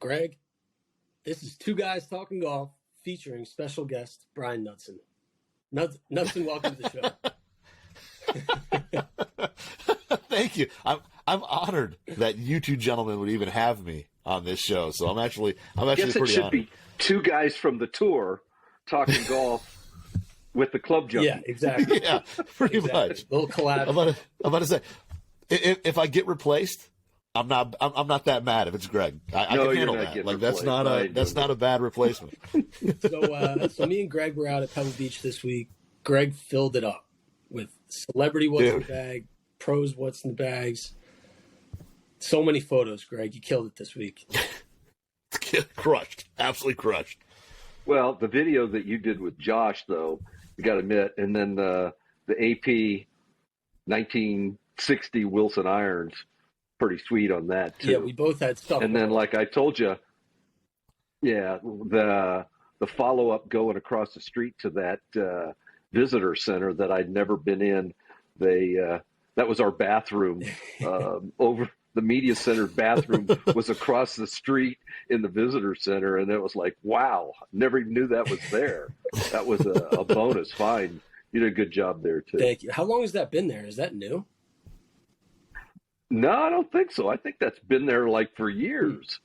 Greg, this is Two Guys Talking Golf featuring special guest Brian Knudsen. Knudsen, welcome to the show. Thank you. I'm honored that you two gentlemen would even have me on this show. So I'm actually I guess pretty it should honored. be two guys from the tour talking golf with the club junkie. Yeah, exactly. Yeah, pretty much. A little collab. I'm about to say, if I get replaced, I'm not that mad if it's Greg. I No, can you're handle not that. getting Like that's replaced. not a bad replacement. So me and Greg were out at Pebble Beach this week. Greg filled it up with celebrity what's in the bag, pros what's in the bags. So many photos, Greg. You killed it this week. Crushed. Absolutely crushed. Well, the video that you did with Josh, though, you got to admit, and then the AP 1960 Wilson irons, pretty sweet on that too. Yeah, we both had stuff. And then, like I told you, yeah, the follow-up going across the street to that visitor center that I'd never been in. That was our bathroom. Over the media center bathroom was across the street in the visitor center, and it was like, wow, never even knew that was there. That was a bonus find. You did a good job there too. Thank you. How long has that been there? Is that new? No, I don't think so. I think that's been there like for years.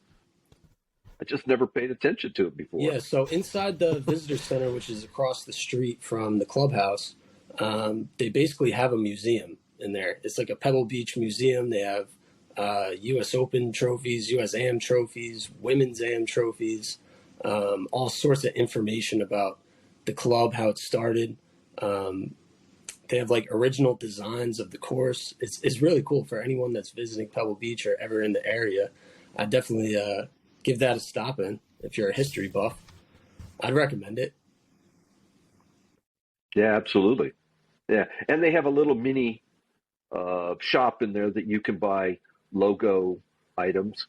I just never paid attention to it before. Yeah, so inside the visitor center, which is across the street from the clubhouse, they basically have a museum in there. It's like a Pebble Beach museum. They have U.S. Open trophies, U.S. AM trophies, women's AM trophies, all sorts of information about the club, how it started. They have like original designs of the course. It's really cool for anyone that's visiting Pebble Beach or ever in the area. I definitely give that a stop in if you're a history buff. I'd recommend it. Yeah, absolutely. Yeah, and they have a little mini shop in there that you can buy logo items,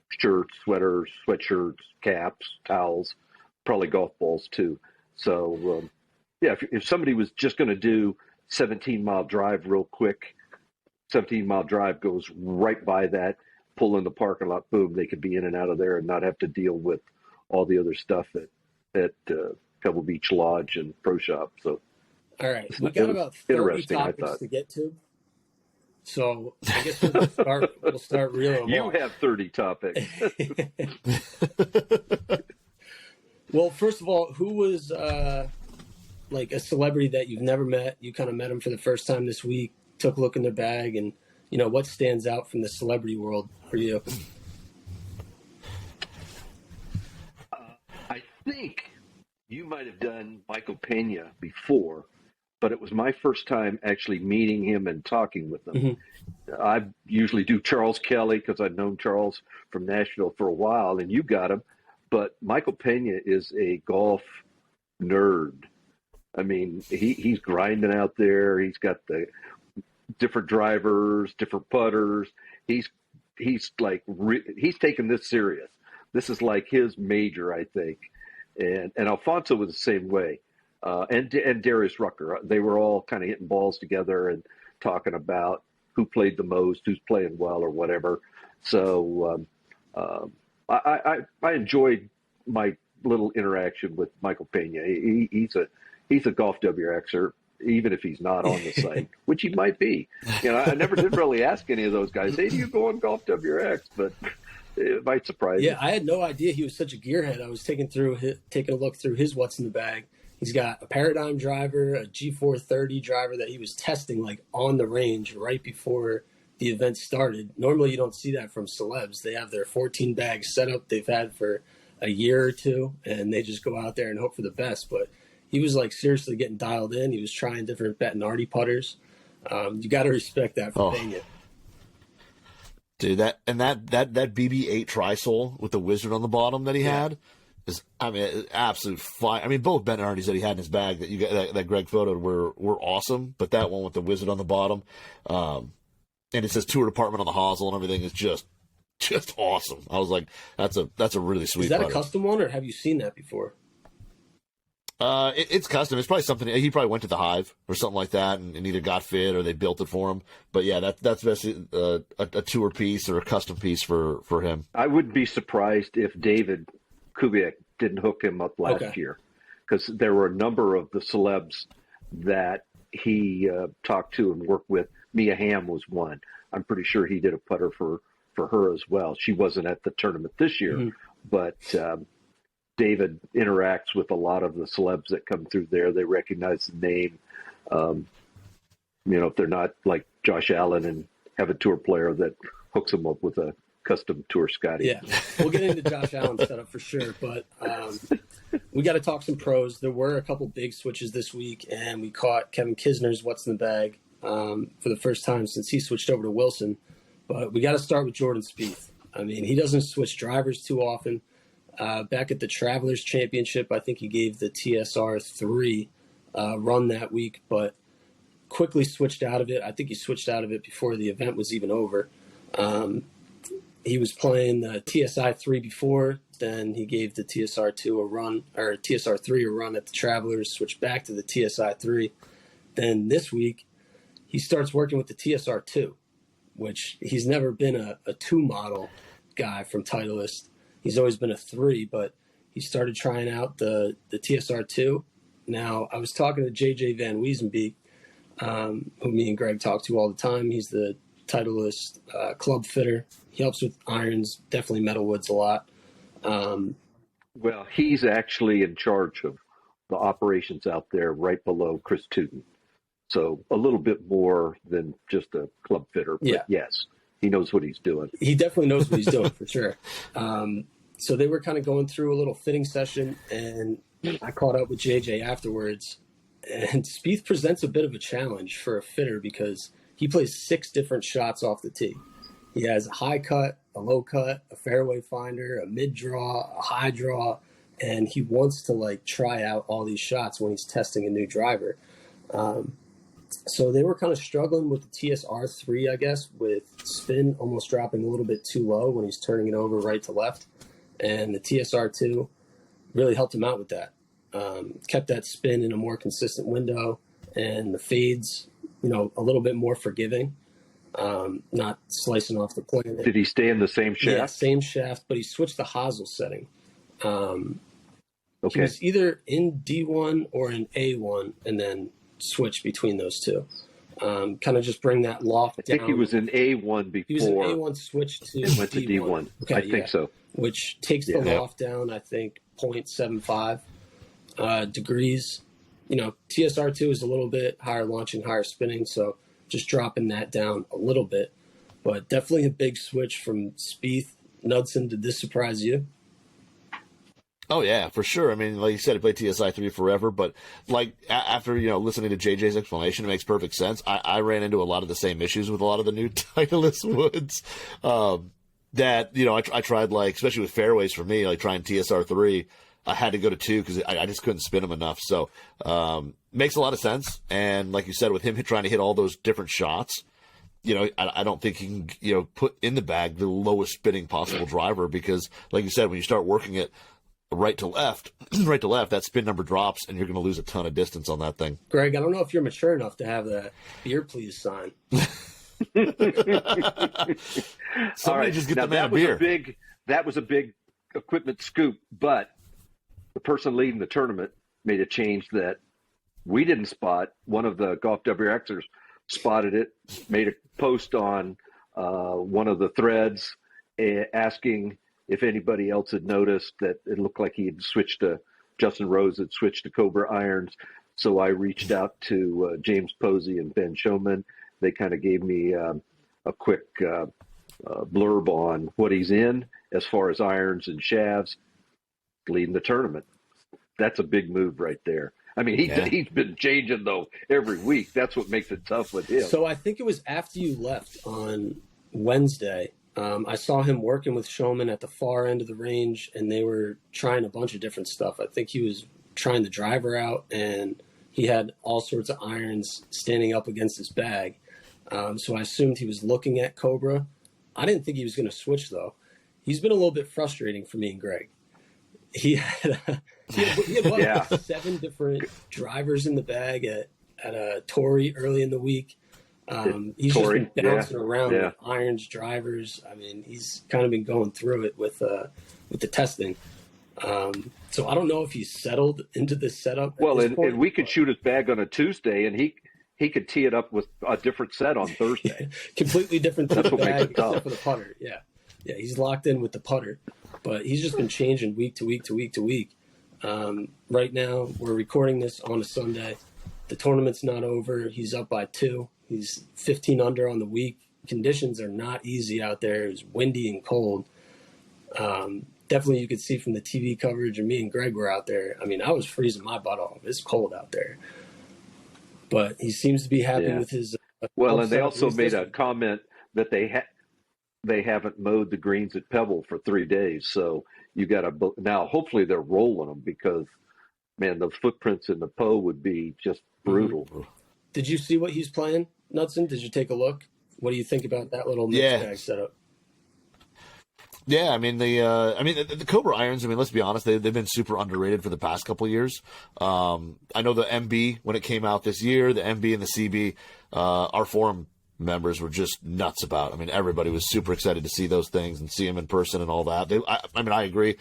shirts, sweaters, sweatshirts, caps, towels, probably golf balls too. So, yeah, if somebody was just going to do 17-mile drive real quick, 17-mile drive goes right by that, pull in the parking lot, boom, they could be in and out of there and not have to deal with all the other stuff at Pebble Beach Lodge and Pro Shop. So, all right, we got about 30 topics to get to. So I guess we'll start reeling them You off. have 30 topics. Well, first of all, who was like a celebrity that you've never met? You kind of met them for the first time this week, took a look in their bag, and what stands out from the celebrity world for you? I think you might have done Michael Pena before, but it was my first time actually meeting him and talking with him. Mm-hmm. I usually do Charles Kelly because I've known Charles from Nashville for a while, and you got him. But Michael Pena is a golf nerd. I mean, he's grinding out there. He's got the different drivers, different putters. He's taking this serious. This is like his major, I think. And Alfonso was the same way. And Darius Rucker. They were all kind of hitting balls together and talking about who played the most, who's playing well, or whatever. So I enjoyed my little interaction with Michael Pena. He's a golf WRXer, even if he's not on the site, which he might be. I never did really ask any of those guys, hey, do you go on Golf WRX? But it might surprise you. Yeah, I had no idea he was such a gearhead. I was taking a look through his what's in the bag. He's got a Paradigm driver, a G430 driver that he was testing like on the range right before the event started. Normally you don't see that from celebs. They have their 14 bag setup they've had for a year or two, and they just go out there and hope for the best. But he was like seriously getting dialed in. He was trying different Bettinardi putters. You got to respect that for Pena. Dude, that BB8 Trisole with the wizard on the bottom that he had is, absolute fine. I mean, both Bettinardis that he had in his bag that Greg photoed were awesome, but that one with the wizard on the bottom, and it says tour department on the hosel and everything is just awesome. I was like, that's a really sweet. Is that putter. a custom one, or have you seen that before? It's custom. It's probably something he probably went to the Hive or something like that, and either got fit or they built it for him. But yeah, that's basically a tour piece or a custom piece for him. I wouldn't be surprised if David Kubiak didn't hook him up last year, because there were a number of the celebs that he talked to and worked with. Mia Hamm was one. I'm pretty sure he did a putter for her as well. She wasn't at the tournament this year, but David interacts with a lot of the celebs that come through there. They recognize the name. If they're not like Josh Allen and have a tour player that hooks them up with a custom tour Scotty. Yeah, we'll get into Josh Allen's setup for sure, but we got to talk some pros. There were a couple big switches this week, and we caught Kevin Kisner's what's in the bag for the first time since he switched over to Wilson. But we got to start with Jordan Spieth. I mean, he doesn't switch drivers too often. Back at the Travelers Championship, I think he gave the TSR3 run that week, but quickly switched out of it. I think he switched out of it before the event was even over. He was playing the TSI3 before, then he gave the TSR2 a run, or TSR3 a run at the Travelers, switched back to the TSI3. Then this week, he starts working with the TSR2, which he's never been a 2 model guy from Titleist. He's always been a 3, but he started trying out the TSR2. Now, I was talking to JJ Van Wiesenbeek, who me and Greg talk to all the time. He's the Titleist club fitter. He helps with irons, definitely metalwoods a lot. Well, he's actually in charge of the operations out there right below Chris Tootin. So a little bit more than just a club fitter. But yes, he knows what he's doing. He definitely knows what he's doing for sure. So they were kind of going through a little fitting session, and I caught up with JJ afterwards. And Spieth presents a bit of a challenge for a fitter because he plays 6 different shots off the tee. He has a high cut, a low cut, a fairway finder, a mid draw, a high draw, and he wants to try out all these shots when he's testing a new driver. So they were kind of struggling with the TSR3, I guess, with spin almost dropping a little bit too low when he's turning it over right to left. And the TSR2 really helped him out with that. Kept that spin in a more consistent window, and the fades, a little bit more forgiving, not slicing off the planet. Did he stay in the same shaft? Yeah, same shaft, but he switched the hosel setting. Okay. He was either in D1 or in A1, and then switch between those two. Kind of just bring that loft down. I think he was in A1 before. He was in A1, switched to and went D1. to D1. Okay, I think so. Which takes the loft down, I think, 0.75 degrees. TSR2 is a little bit higher launching, higher spinning, so just dropping that down a little bit. But definitely a big switch from Spieth. Knudsen, did this surprise you? Oh, yeah, for sure. I mean, like you said, he played TSI3 forever, but after, listening to JJ's explanation, it makes perfect sense. I ran into a lot of the same issues with a lot of the new Titleist woods that, I tried, especially with fairways for me, trying TSR3, I had to go to 2 because I just couldn't spin them enough. So makes a lot of sense. And like you said, with him trying to hit all those different shots, I don't think he can, put in the bag the lowest spinning possible driver because, like you said, when you start working it right to left, that spin number drops and you're going to lose a ton of distance on that thing. Greg, I don't know if you're mature enough to have the beer please sign. Somebody just get the man a beer. That was a big equipment scoop, but the person leading the tournament made a change that we didn't spot. One of the GolfWRXers spotted it, made a post on one of the threads asking if anybody else had noticed that it looked like he had switched to Justin Rose had switched to Cobra irons. So I reached out to James Posey and Ben Showman. They kind of gave me a quick blurb on what he's in as far as irons and shafts, leading the tournament. That's a big move right there. I mean, he's been changing, though, every week. That's what makes it tough with him. So I think it was after you left on Wednesday. I saw him working with Showman at the far end of the range, and they were trying a bunch of different stuff. I think he was trying the driver out, and he had all sorts of irons standing up against his bag. So I assumed he was looking at Cobra. I didn't think he was going to switch, though. He's been a little bit frustrating for me and Greg. he had what, Yeah. like 7 different drivers in the bag at a Tory early in the week. He's Torrey, just been bouncing around yeah. with irons, drivers. I mean, he's kind of been going through it with the testing. So I don't know if he's settled into this setup. Well, at this and point, we could shoot his bag on a Tuesday, and he could tee it up with a different set on Thursday. completely different That's what makes bag it tough. except for the putter. Yeah, he's locked in with the putter, but he's just been changing week to week to week to week. Right now, we're recording this on a Sunday. The tournament's not over. He's up by 2. He's 15 under on the week. Conditions are not easy out there. It's windy and cold. Definitely you could see from the TV coverage, and me and Greg were out there. I mean, I was freezing my butt off. It's cold out there. But he seems to be happy with his well, and they also made a comment that they haven't mowed the greens at Pebble for 3 days. So you got to now. Hopefully they're rolling them because, man, those footprints in the Poe would be just brutal. Did you see what he's playing, Knudsen? Did you take a look? What do you think about that little mix bag setup? Yeah, I mean the Cobra irons. I mean, let's be honest, they've been super underrated for the past couple of years. I know the MB when it came out this year, the MB and the CB, our forum members were just nuts about. I mean, everybody was super excited to see those things and see them in person and all that. I agree.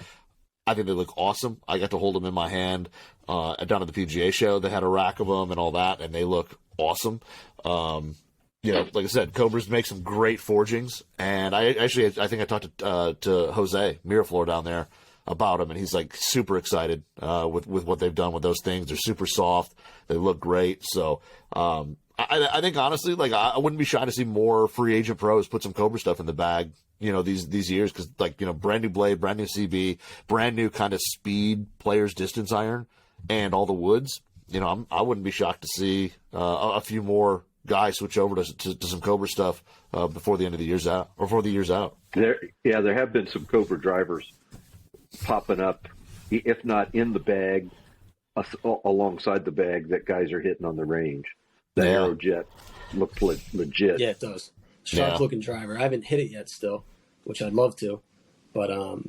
I think they look awesome. I got to hold them in my hand down at the PGA show. They had a rack of them and all that, and they look awesome. Like I said, Cobras make some great forgings, and I think I talked to Jose Miraflor down there about them, and he's like super excited with what they've done with those things. They're super soft, they look great. So I think honestly, like I wouldn't be shy to see more free agent pros put some Cobra stuff in the bag. These years, because brand new blade, brand new CB, brand new kind of speed players distance iron, and all the woods. I wouldn't be shocked to see a few more guys switch over to some Cobra stuff before the end of the year's out, or before the year's out. There have been some Cobra drivers popping up, if not in the bag, alongside the bag that guys are hitting on the range. The Aerojet looks legit. Yeah, it does. Sharp looking driver. I haven't hit it yet still, which I'd love to. But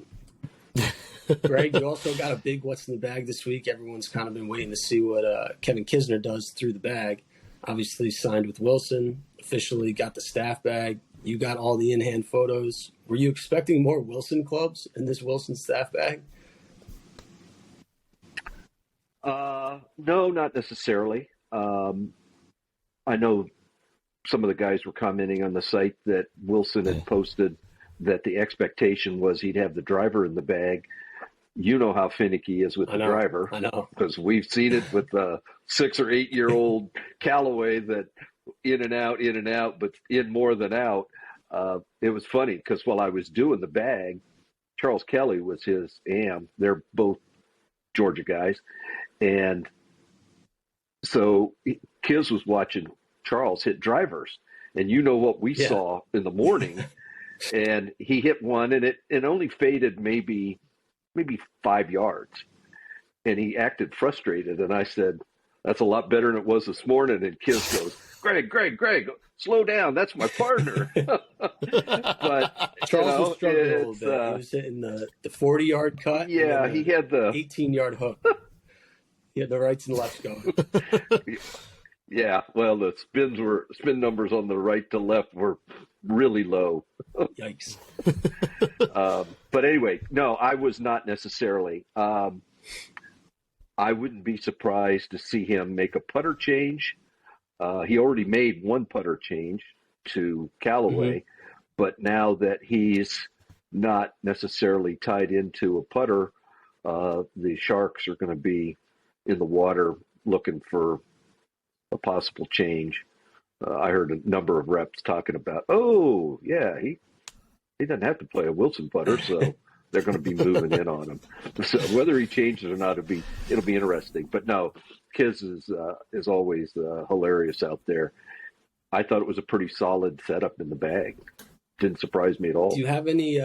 Greg, you also got a big what's in the bag this week. Everyone's kind of been waiting to see what Kevin Kisner does through the bag. Obviously signed with Wilson, officially got the staff bag. You got all the in-hand photos. Were you expecting more Wilson clubs in this Wilson staff bag? No, not necessarily. I know some of the guys were commenting on the site that Wilson had posted that the expectation was he'd have the driver in the bag. You know how finicky he is with the driver. I know. Because we've seen it with the 6 or 8 year old Callaway that in and out, but in more than out. It was funny because while I was doing the bag, Charles Kelly was his AM. They're both Georgia guys. And so Kiz was watching Charles hit drivers. And you know what we saw in the morning. And he hit one, and it only faded maybe 5 yards. And he acted frustrated. And I said, that's a lot better than it was this morning. And Kiz goes, Greg, slow down. That's my partner. But Charles was struggling a little bit. He was hitting the 40-yard cut. Yeah, he had the 18-yard hook. He had the rights and lefts going. Yeah, well, the spin numbers on the right to left were really low. Yikes. But anyway, no, I was not necessarily. I wouldn't be surprised to see him make a putter change. He already made one putter change to Callaway, but now that he's not necessarily tied into a putter, the Sharks are going to be in the water looking for a possible change. I heard a number of reps talking about, he doesn't have to play a Wilson putter, so they're going to be moving in on him. So whether he changes or not, it'll be interesting. But no, Kiz is always hilarious out there. I thought it was a pretty solid setup in the bag. Didn't surprise me at all. Do you have any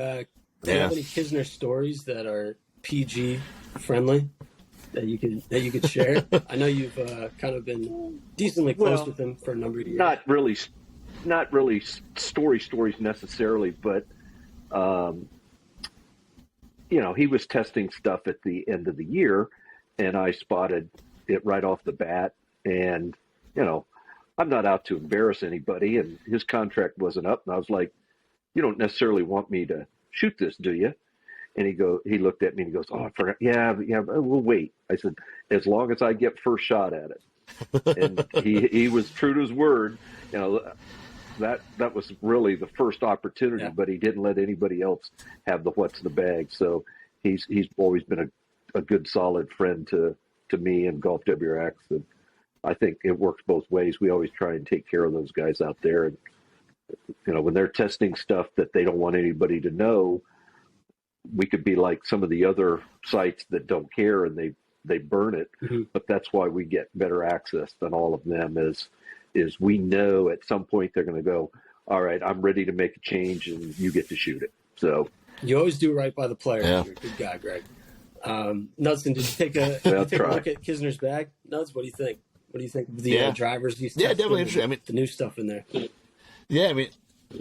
Kisner stories that are PG friendly that you could share? I know you've kind of been decently close with him for a number of years. Not really stories necessarily, but he was testing stuff at the end of the year, and I spotted it right off the bat. And, I'm not out to embarrass anybody, and his contract wasn't up. And I was like, you don't necessarily want me to shoot this, do you? And he looked at me and he goes, oh, I forgot. Yeah, we'll wait. I said, as long as I get first shot at it. And he was true to his word. That was really the first opportunity, Yeah. but he didn't let anybody else have the what's in the bag. So he's always been a good, solid friend to me and GolfWRX. And I think it works both ways. We always try and take care of those guys out there. And, when they're testing stuff that they don't want anybody to know, we could be like some of the other sites that don't care and they burn it. Mm-hmm. But that's why we get better access than all of them is we know at some point they're going to go, all right, I'm ready to make a change and you get to shoot it. So you always do right by the player. Yeah. You're a good guy, Greg. Knudson, did you take a look at Kisner's bag? Nuds, what do you think? What do you think of the drivers? Definitely interesting. I mean, the new stuff in there. Yeah,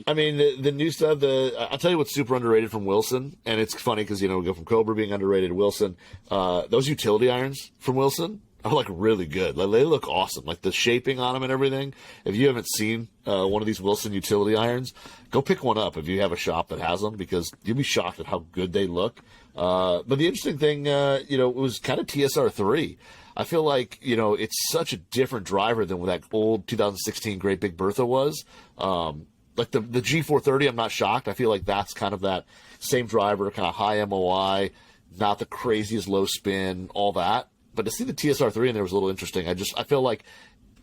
I mean the new stuff. I'll tell you what's super underrated from Wilson, and it's funny because we go from Cobra being underrated to Wilson. Those utility irons from Wilson are like really good. Like they look awesome. Like the shaping on them and everything. If you haven't seen one of these Wilson utility irons, go pick one up if you have a shop that has them, because you'll be shocked at how good they look. But the interesting thing, it was kind of TSR3. I feel like, it's such a different driver than what that old 2016 Great Big Bertha was. Like the G430, I'm not shocked. I feel like that's kind of that same driver, kind of high MOI, not the craziest low spin, all that. But to see the TSR3 in there was a little interesting. I feel like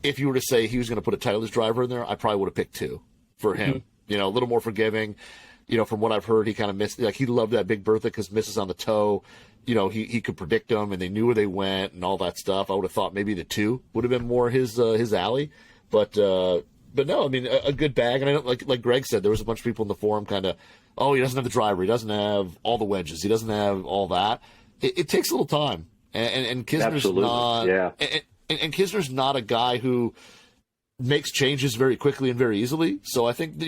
if you were to say he was going to put a Titleist driver in there, I probably would have picked 2 for him. Mm-hmm. A little more forgiving. From what I've heard, he kind of missed, like he loved that Big Bertha because misses on the toe. He could predict them and they knew where they went and all that stuff. I would have thought maybe the 2 would have been more his alley. But no, I mean, a good bag. And I don't, like Greg said, there was a bunch of people in the forum kind of, he doesn't have the driver. He doesn't have all the wedges. He doesn't have all that. It takes a little time. And Kisner's not, and Kisner's not a guy who makes changes very quickly and very easily. So I think,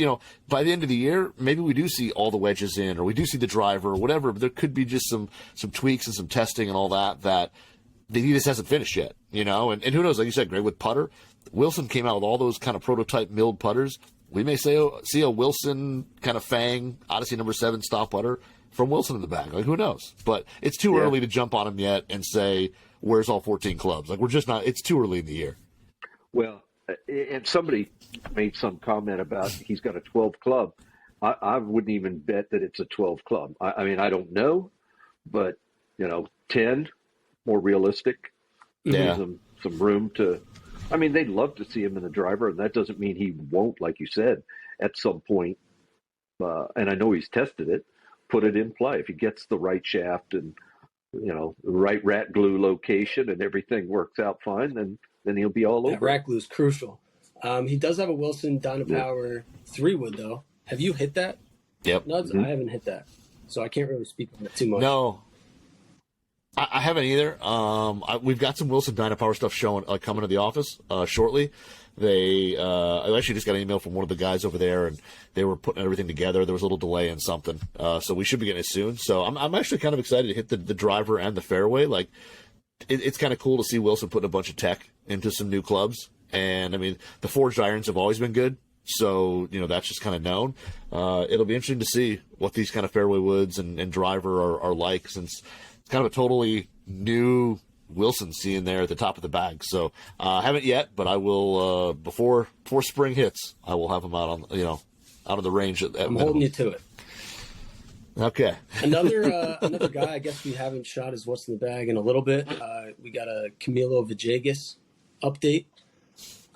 by the end of the year, maybe we do see all the wedges in, or we do see the driver or whatever, but there could be just some tweaks and some testing and all that he just hasn't finished yet, and who knows, like you said, Greg, with putter, Wilson came out with all those kind of prototype milled putters. We may see a Wilson kind of Fang Odyssey number 7 stop putter from Wilson in the bag. Like, who knows? But it's too early to jump on him yet and say, where's all 14 clubs? Like, we're just not, it's too early in the year. Well, and somebody made some comment about he's got a 12 club. I wouldn't even bet that it's a 12 club. I mean, I don't know, but 10 more realistic. Yeah. Some room to. I mean, they'd love to see him in the driver, and that doesn't mean he won't, like you said, at some point. And I know he's tested it. Put it in play if he gets the right shaft and the right rat glue location and everything works out fine. Then he'll be all over. Rat glue is crucial. He does have a Wilson Dynapower 3-wood, though. Have you hit that? Yep. Nuds? I haven't hit that, so I can't really speak on it too much. No, I haven't either. We've got some Wilson Dynapower stuff showing coming to the office shortly. I actually just got an email from one of the guys over there, and they were putting everything together. There was a little delay in something, so we should be getting it soon. So I'm actually kind of excited to hit the driver and the fairway. Like, it's kind of cool to see Wilson putting a bunch of tech into some new clubs. And I mean, the forged irons have always been good, so that's just kind of known. It'll be interesting to see what these kind of fairway woods and driver are like, since it's kind of a totally new Wilson seeing there at the top of the bag. So I haven't yet, but I will before spring hits. I will have them out on out of the range. I'm holding you to it. Okay. Another guy I guess we haven't shot his what's in the bag in a little bit. We got a Camilo Villegas update.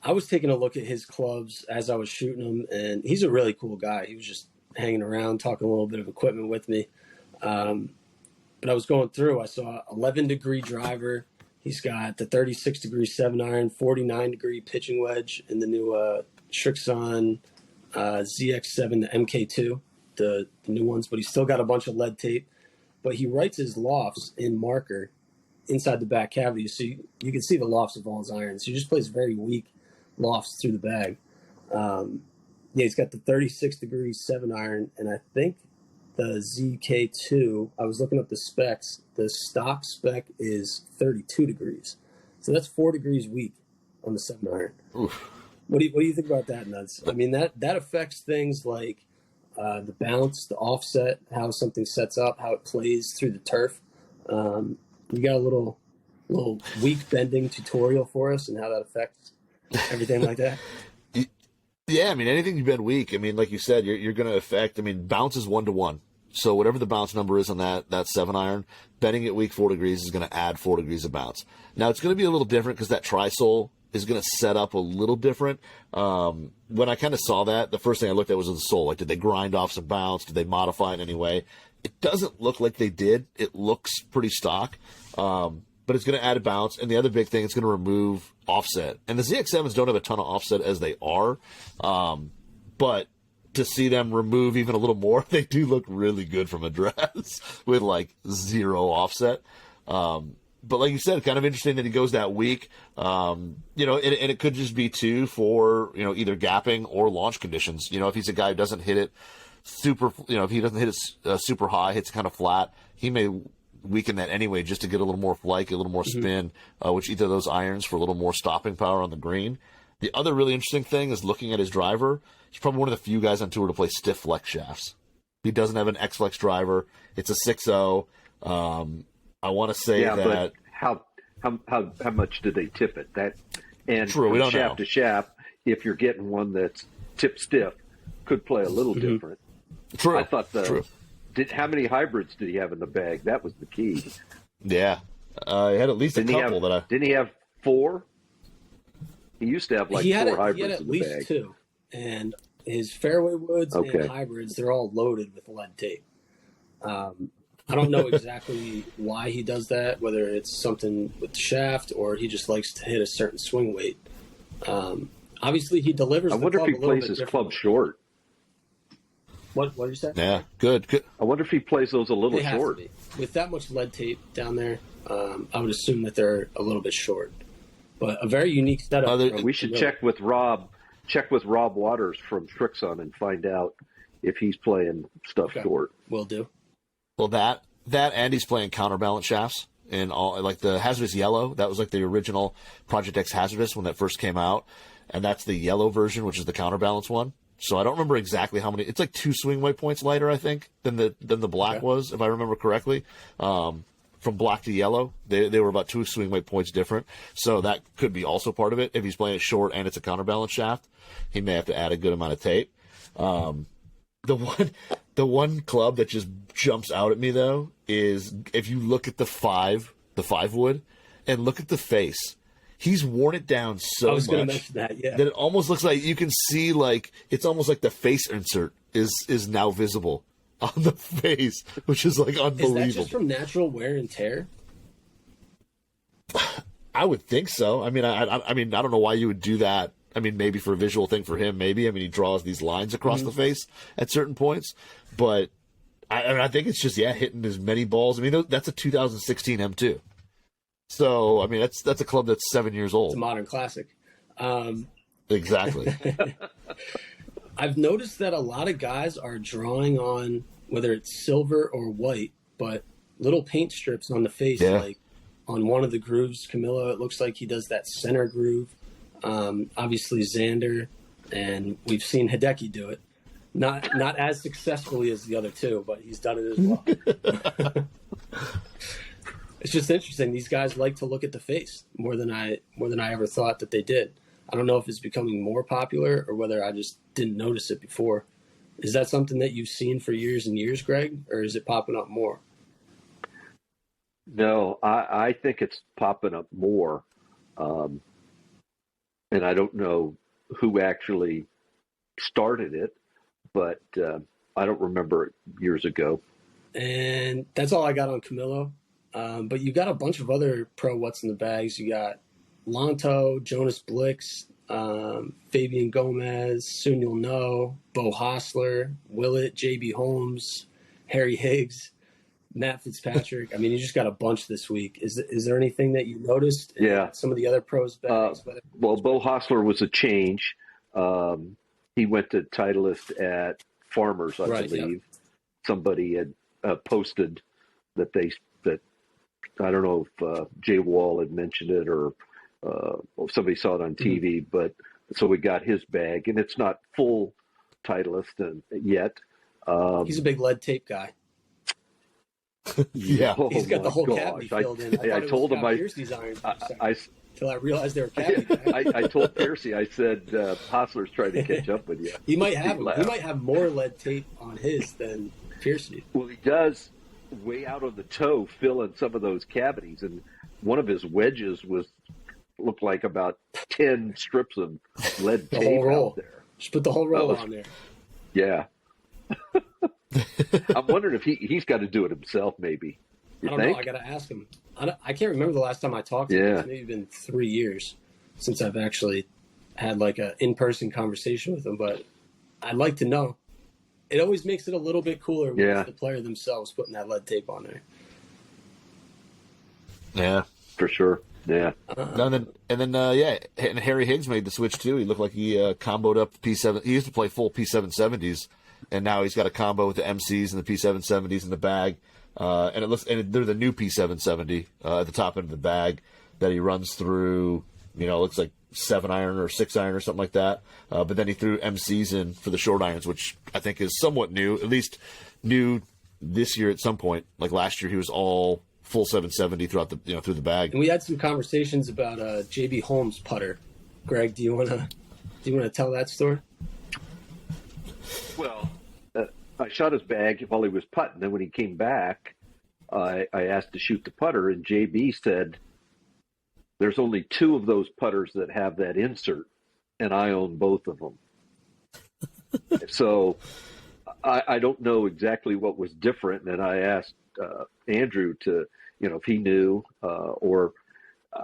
I was taking a look at his clubs as I was shooting them, and he's a really cool guy. He was just hanging around, talking a little bit of equipment with me. But I was going through, I saw 11-degree driver. He's got the 36-degree 7-iron, 49-degree pitching wedge, and the new Srixon ZX7, the MK2, the new ones. But he's still got a bunch of lead tape. But he writes his lofts in marker inside the back cavity, so you can see the lofts of all his irons. He just plays very weak lofts through the bag. He's got the 36-degree 7-iron, and I think the ZK2, I was looking up the specs. The stock spec is 32 degrees. So that's 4 degrees weak on the 7-iron. Oof. What do you think about that, Nuts? I mean, that affects things like the bounce, the offset, how something sets up, how it plays through the turf. You got a little weak bending tutorial for us and how that affects everything like that? Yeah, I mean, anything you bend weak, I mean, like you said, you're going to affect, I mean, bounce is 1-to-1. So whatever the bounce number is on that 7-iron, bending it weak 4 degrees is going to add 4 degrees of bounce. Now, it's going to be a little different because that tri-sole is going to set up a little different. When I kind of saw that, the first thing I looked at was the sole. Like, did they grind off some bounce? Did they modify it in any way? It doesn't look like they did. It looks pretty stock. But it's going to add a bounce. And the other big thing, it's going to remove offset. And the ZX7s don't have a ton of offset as they are. But to see them remove even a little more, they do look really good from a dress with like 0 offset. But like you said, kind of interesting that he goes that weak. And it could just be too for, either gapping or launch conditions. If he's a guy who doesn't hit it super, if he doesn't hit it super high, hits kind of flat, he may weaken that anyway just to get a little more flight, a little more spin, which either of those irons for a little more stopping power on the green. The other really interesting thing is looking at his driver. He's probably one of the few guys on tour to play stiff flex shafts. He doesn't have an X-Flex driver. It's a 6.0. I want to say that. But how much do they tip it? That and true, we don't shaft know. to shaft, if you're getting one that's tip stiff, could play a little different. True. I thought True. How many hybrids did he have in the bag? That was the key. Yeah, he had at least a couple Didn't he have 4? He used to have like 4 hybrids he had at in the least bag. 2. And his fairway woods and hybrids, they're all loaded with lead tape. I don't know exactly why he does that, whether it's something with the shaft or he just likes to hit a certain swing weight. Obviously, he delivers. I wonder if he plays his club short. What did you say? Yeah, good. I wonder if he plays those a little short. With that much lead tape down there, I would assume that they're a little bit short. But a very unique setup. We should check with Rob Waters from Trixon and find out if he's playing stuff short. Will do. Well, that Andy's playing counterbalance shafts in all, like the Hazardous Yellow. That was like the original Project X Hazardous when that first came out, and that's the yellow version, which is the counterbalance one. So I don't remember exactly how many. It's like 2 swing weight points lighter, I think, than the black was, if I remember correctly. From black to yellow, they were about 2 swing weight points different. So that could be also part of it. If he's playing it short and it's a counterbalance shaft, he may have to add a good amount of tape. The one club that just jumps out at me though is if you look at the 5 wood, and look at the face. He's worn it down so much that it almost looks like you can see, like, it's almost like the face insert is now visible on the face, which is like unbelievable. Is that just from natural wear and tear? I would think so. I mean, I mean, I don't know why you would do that. I mean, maybe for a visual thing for him, maybe. I mean, he draws these lines across the face at certain points, but I think it's just hitting as many balls. I mean, that's a 2016 M2. So, I mean, that's a club that's 7 years old. It's a modern classic. Exactly. I've noticed that a lot of guys are drawing on, whether it's silver or white, but little paint strips on the face. Like on one of the grooves, Camilo, it looks like he does that center groove. Obviously, Xander, and we've seen Hideki do it. Not as successfully as the other two, but he's done it as well. It's just interesting. These guys like to look at the face more than I ever thought that they did. I don't know if it's becoming more popular or whether I just didn't notice it before. Is that something that you've seen for years and years, Greg, or is it popping up more? No, I think it's popping up more. And I don't know who actually started it, but I don't remember it years ago. And that's all I got on Camilo. But you got a bunch of other pro what's in the bags. You got Lanto, Jonas Blix, Fabian Gomez, Soon You'll Know, Bo Hostler, Willett, JB Holmes, Harry Higgs, Matt Fitzpatrick. I mean, you just got a bunch this week. Is there anything that you noticed in some of the other pros' bags? Well, Bo Hostler was a change. He went to Titleist at Farmers, I believe. somebody had posted that I don't know if Jay Wall had mentioned it or somebody saw it on TV, but so we got his bag, and it's not full Titleist yet. He's a big lead tape guy. Yeah, He's got the whole cavity filled in. I told him Piercy's irons until I realized they were cavity bags. I told Piercy, I said, Hostler's trying to catch up with you. He might have more lead tape on his than Piercy. Well, he does way out of the toe fill in some of those cavities, and one of his wedges looked like about 10 strips of lead tape out there. Just put the whole roll on there. Yeah. I'm wondering if he's got to do it himself, maybe. I don't know. I got to ask him. I can't remember the last time I talked to him. It's maybe been 3 years since I've actually had like an in-person conversation with him, but I'd like to know. It always makes it a little bit cooler when it's the player themselves putting that lead tape on there. Yeah, for sure. Yeah. And then Harry Higgs made the switch too. He looked like he comboed up P7. He used to play full P770s, and now he's got a combo with the MCs and the P770s in the bag. And they're the new P770 at the top end of the bag that he runs through. Looks like 7-iron or 6-iron or something like that. But then he threw MCs in for the short irons, which I think is somewhat new, at least new this year at some point. Like last year, he was all full 770 throughout through the bag. And we had some conversations about JB Holmes' putter. Greg, do you want to tell that story? Well, I shot his bag while he was putting. Then when he came back, I asked to shoot the putter, and JB said, "There's only 2 of those putters that have that insert, and I own both of them." So I don't know exactly what was different, and I asked Andrew to, if he knew, or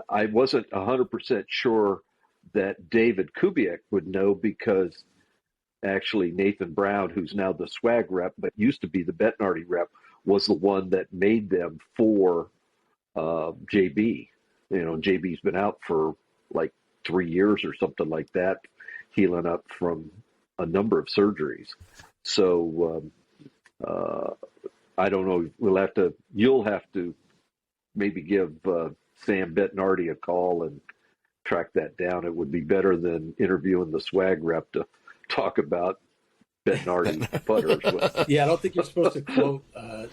I wasn't 100% sure that David Kubiak would know, because actually Nathan Brown, who's now the swag rep but used to be the Bettinardi rep, was the one that made them for JB. JB's been out for like 3 years or something like that, healing up from a number of surgeries. So I don't know. You'll have to maybe give Sam Bettinardi a call and track that down. It would be better than interviewing the swag rep to talk about Bettinardi putters. Yeah, I don't think you're supposed to quote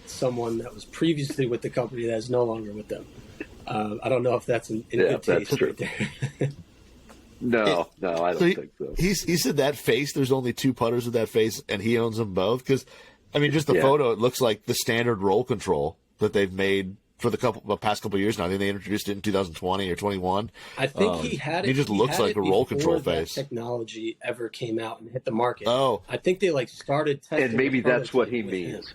someone that was previously with the company that is no longer with them. I don't know if that's in good taste. That's true. Right there. No, I don't think so. He said that face, there's only 2 putters with that face, and he owns them both. Because, just the photo, it looks like the standard roll control that they've made for the past couple of years now. I think they introduced it in 2020 or 21. I think he had it. He just looks like a roll control that face. Technology ever came out and hit the market. Oh, I think they started testing. And maybe that's what he means.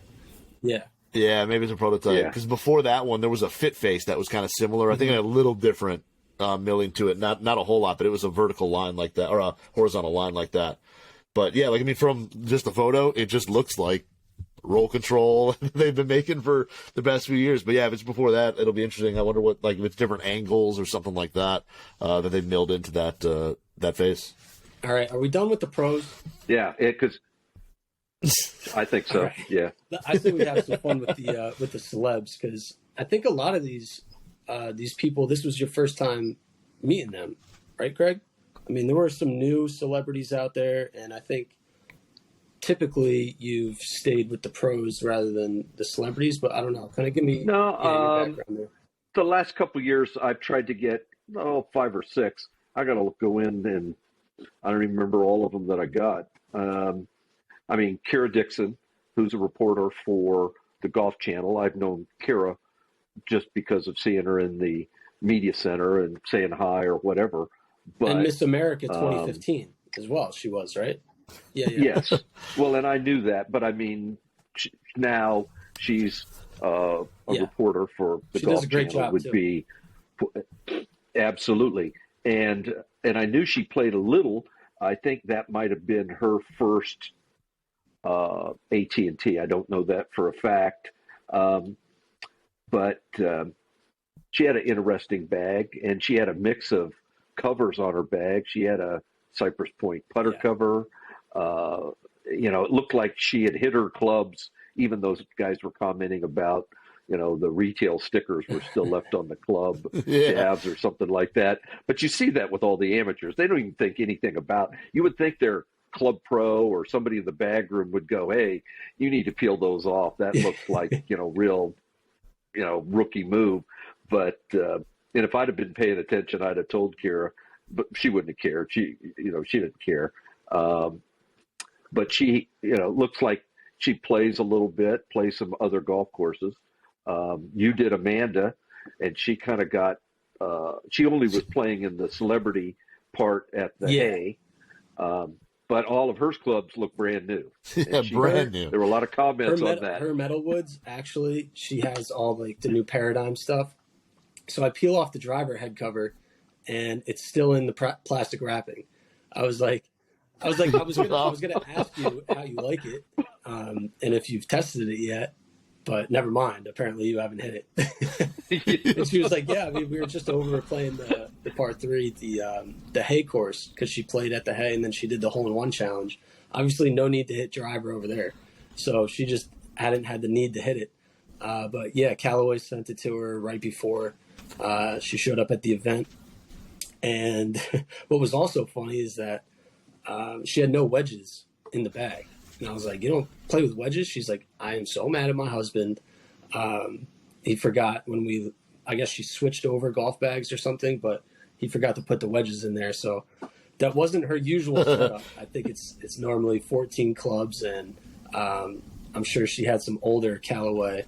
Yeah. Yeah, maybe it's a prototype. Because before that one, there was a fit face that was kind of similar. I think it had a little different milling to it. Not a whole lot, but it was a vertical line like that, or a horizontal line like that. But yeah, from just the photo, it just looks like roll control they've been making for the past few years. But yeah, if it's before that, it'll be interesting. I wonder if it's different angles or something like that that they've milled into that face. All right, are we done with the pros? Yeah, because I think so. Right. Yeah, I think we have some fun with the celebs, because I think a lot of these people, this was your first time meeting them, right, Greg? There were some new celebrities out there, and I think typically you've stayed with the pros rather than the celebrities, but I don't know. Kind of give me your background there. The last couple of years, I've tried to get 5 or 6. I got to go in, and I don't even remember all of them that I got. Kira Dixon, who's a reporter for the Golf Channel. I've known Kira just because of seeing her in the media center and saying hi or whatever. But, and Miss America 2015 as well, she was, right? Yeah. Yes. Well, and I knew that, but now she's a reporter for the Golf Channel. Would be absolutely, and I knew she played a little. I think that might have been her first AT&T. I don't know that for a fact, but she had an interesting bag, and she had a mix of covers on her bag. She had a Cypress Point putter cover. It looked like she had hit her clubs, even those guys were commenting about, the retail stickers were still left on the club Yeah. tabs or something like that. But you see that with all the amateurs. They don't even think anything about, you would think their club pro or somebody in the bag room would go, hey, you need to peel those off. That looks like, real, rookie move. But, and if I'd have been paying attention, I'd have told Kira, but she wouldn't have cared. She didn't care. But she, looks like she plays a little bit, plays some other golf courses. You did Amanda, and she kind of got, she only was playing in the celebrity part at the Hay. But all of her clubs look brand new. Yeah, brand new. There were a lot of comments on that. Her Metalwoods, actually, she has all like the new Paradigm stuff. So I peel off the driver head cover, and it's still in the plastic wrapping. I was gonna ask you how you like it, and if you've tested it yet, but never mind. Apparently, you haven't hit it. And she was like, "Yeah, we were just over playing the par 3, the Hay course, because she played at the Hay, and then she did the hole-in-one challenge. Obviously, no need to hit driver over there, so she just hadn't had the need to hit it. But yeah, Callaway sent it to her right before she showed up at the event. And what was also funny is that she had no wedges in the bag. And I was like, you don't play with wedges? She's like, I am so mad at my husband. He forgot I guess she switched over golf bags or something, but he forgot to put the wedges in there. So that wasn't her usual setup. I think it's normally 14 clubs, and I'm sure she had some older Callaway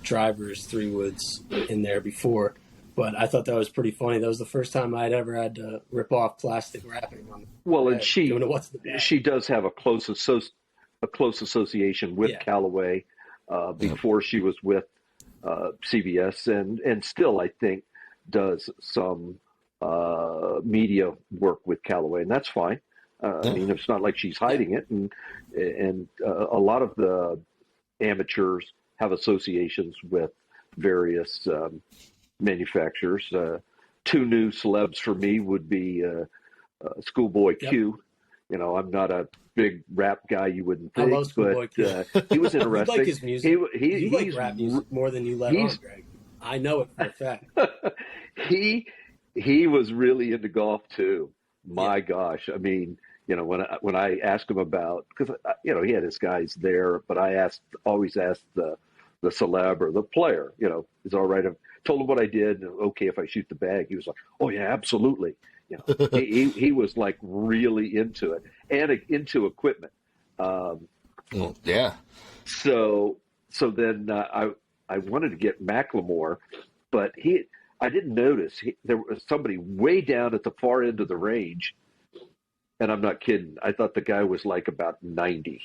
drivers, 3-woods in there before. But I thought that was pretty funny. That was the first time I'd ever had to rip off plastic wrapping on. And she does have a close association with Callaway before she was with CBS, and still I think does some media work with Callaway, and that's fine. I mean, it's not like she's hiding it, and a lot of the amateurs have associations with various manufacturers. 2 new celebs for me would be Schoolboy Q. I'm not a big rap guy, you wouldn't think, I love Schoolboy Q. He was interesting. You like his music. You like rap music more than you let on, Greg. I know it for a fact. He was really into golf too. My gosh, I mean, when I asked him about, because he had his guys there, but I always asked the celeb or the player, is it all right? I told him what I did. Okay, if I shoot the bag, he was like, oh yeah, absolutely. He was like really into it and into equipment. Yeah. So then I wanted to get Macklemore, but I didn't notice there was somebody way down at the far end of the range, and I'm not kidding. I thought the guy was like about 90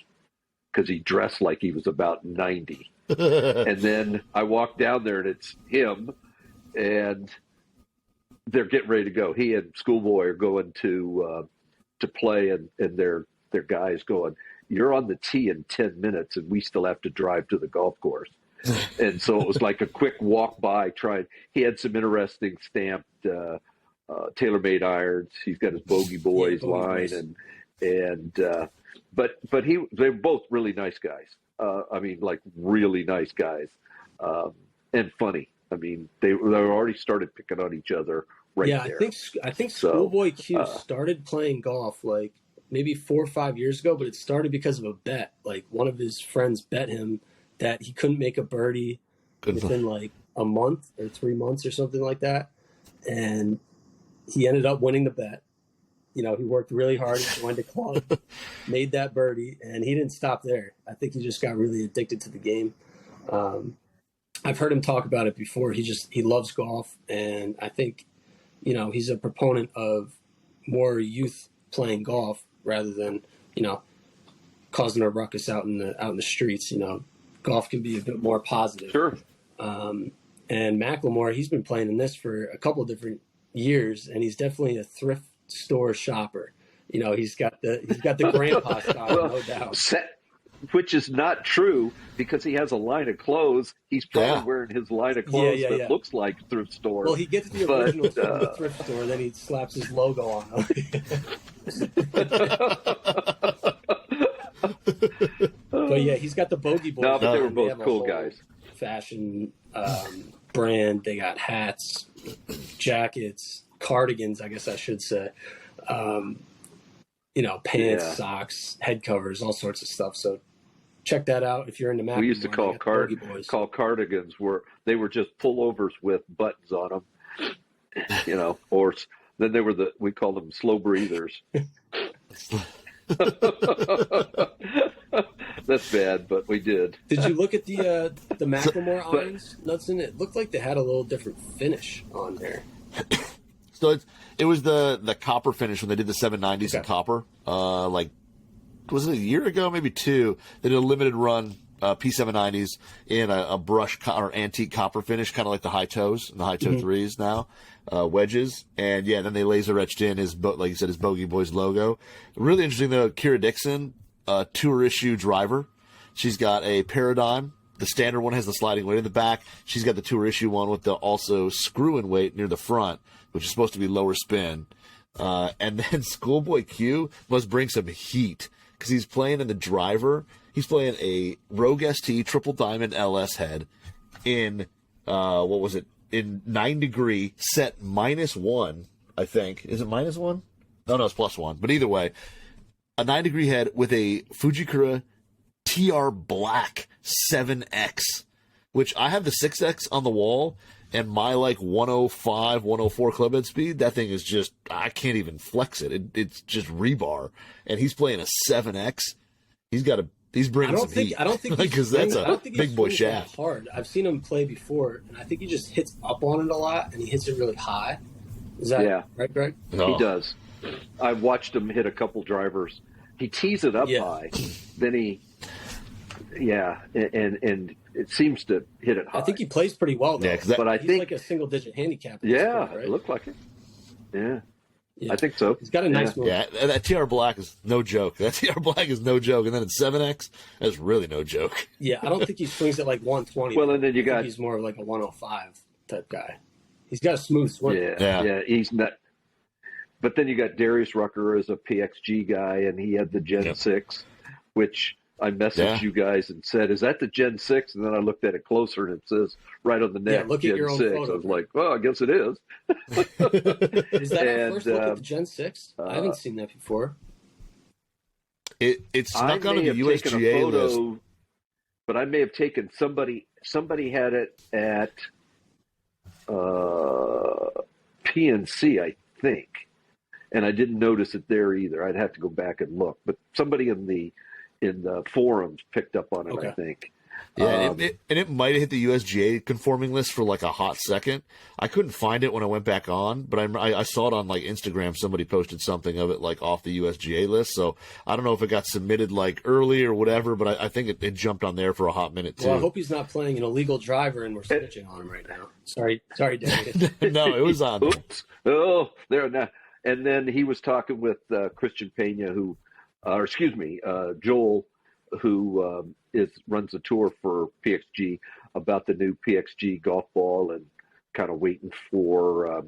because he dressed like he was about 90. And then I walked down there, and it's him, and they're getting ready to go. He and Schoolboy are going to play, and their guys going, you're on the tee in 10 minutes, and we still have to drive to the golf course. And so it was like a quick walk by. He had some interesting stamped TaylorMade irons. He's got his Bogey Boys line, but they're both really nice guys. I mean, like really nice guys, and funny. I mean, they already started picking on each other there. Yeah, I think Schoolboy Q started playing golf like maybe 4 or 5 years ago, but it started because of a bet. Like one of his friends bet him that he couldn't make a birdie within like a month or 3 months or something like that, and he ended up winning the bet. He worked really hard, he joined a club, made that birdie, and he didn't stop there. I think he just got really addicted to the game. I've heard him talk about it before. He loves golf, and I think, he's a proponent of more youth playing golf rather than, causing a ruckus out in the streets. Golf can be a bit more positive. Sure. And Macklemore, he's been playing in this for a couple of different years, and he's definitely a thrift store shopper. He's got the grandpa style, no doubt. Which is not true because he has a line of clothes. He's probably wearing his line of clothes that looks like thrift store. Well, he gets the original from the thrift store, then he slaps his logo on them. But yeah, he's got the Bogey Boys. No, but they were and both have a cool whole guys. Fashion brand. They got hats, jackets, cardigans, I guess I should say. Pants, Yeah. socks, head covers, all sorts of stuff. So check that out if you're into Mac. We used to call cardigans they were just pullovers with buttons on them, or then they were we called them slow breathers. That's bad, but we did. Did you look at the Macklemore irons, Knudsen? It looked like they had a little different finish on there. So it was the copper finish when they did the 790s in copper. Was it a year ago, maybe two? They did a limited run P790s in a brush or antique copper finish, kind of like the high toes and the high toe threes now, wedges. And yeah, then they laser etched in like you said, his Bogey Boys logo. Really interesting though, Kira Dixon, tour issue driver. She's got a Paradigm. The standard one has the sliding weight in the back. She's got the tour issue one with the also screw-in weight near the front, which is supposed to be lower spin. And then Schoolboy Q must bring some heat because he's playing in the driver. He's playing a Rogue ST triple diamond LS head in, in 9 degree set -1, I think. Is it -1? No, it's +1. But either way, a 9 degree head with a Fujikura TR Black 7X, which I have the 6X on the wall, and my 105, 104 club head speed, that thing is just, I can't even flex it. It's just rebar. And he's playing a 7X. He's bringing some heat. I don't think because that's a big boy shaft. Hard. I've seen him play before, and I think he just hits up on it a lot, and he hits it really high. Is that right, Greg? No. He does. I've watched him hit a couple drivers. He tees it up high, then and it seems to hit it high. I think he plays pretty well, though. Yeah, but I he's think like a single-digit handicap. Right? It looked like it. Yeah. I think so. He's got a nice move. Yeah, that TR Black is no joke. That TR Black is no joke. And then at 7X, that's really no joke. Yeah, I don't think he swings at 120. Well, and then he's more of a 105 type guy. He's got a smooth swing. Yeah, he's not. But then you got Darius Rucker as a PXG guy, and he had the Gen 6, which I messaged you guys and said, "Is that the Gen 6?" And then I looked at it closer, and it says right on the neck, look Gen at your own 6. photo. I was like, "Well, I guess it is." Is that our first look at the Gen 6? I haven't seen that before. It's not going to the USGA list. But I may have taken somebody had it at PNC, I think. And I didn't notice it there either. I'd have to go back and look. But somebody in the forums picked up on it, I think. Yeah, and it might have hit the USGA conforming list for a hot second. I couldn't find it when I went back on, but I saw it on Instagram. Somebody posted something of it off the USGA list. So I don't know if it got submitted early or whatever, but I think it jumped on there for a hot minute too. Well, I hope he's not playing an illegal driver and we're snitching on him right now. Sorry, Darius. No, it was on. Oops. Oh, there now. And then he was talking with Christian Pena, Joel, who runs the tour for PXG, about the new PXG golf ball, and kind of waiting for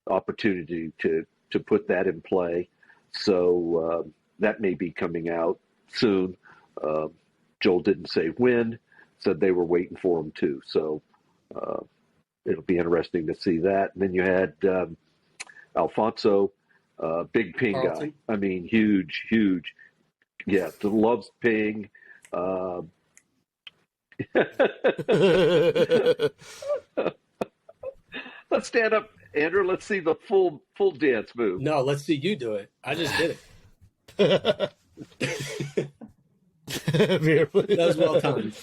opportunity to put that in play. So that may be coming out soon. Joel didn't say when, said they were waiting for him too. So it'll be interesting to see that. And then you had Alfonso, big ping Carlton. guy. I mean, huge. Yeah, loves ping. Let's stand up, Andrew. Let's see the full dance move. No, let's see you do it. I just did it. That was well timed.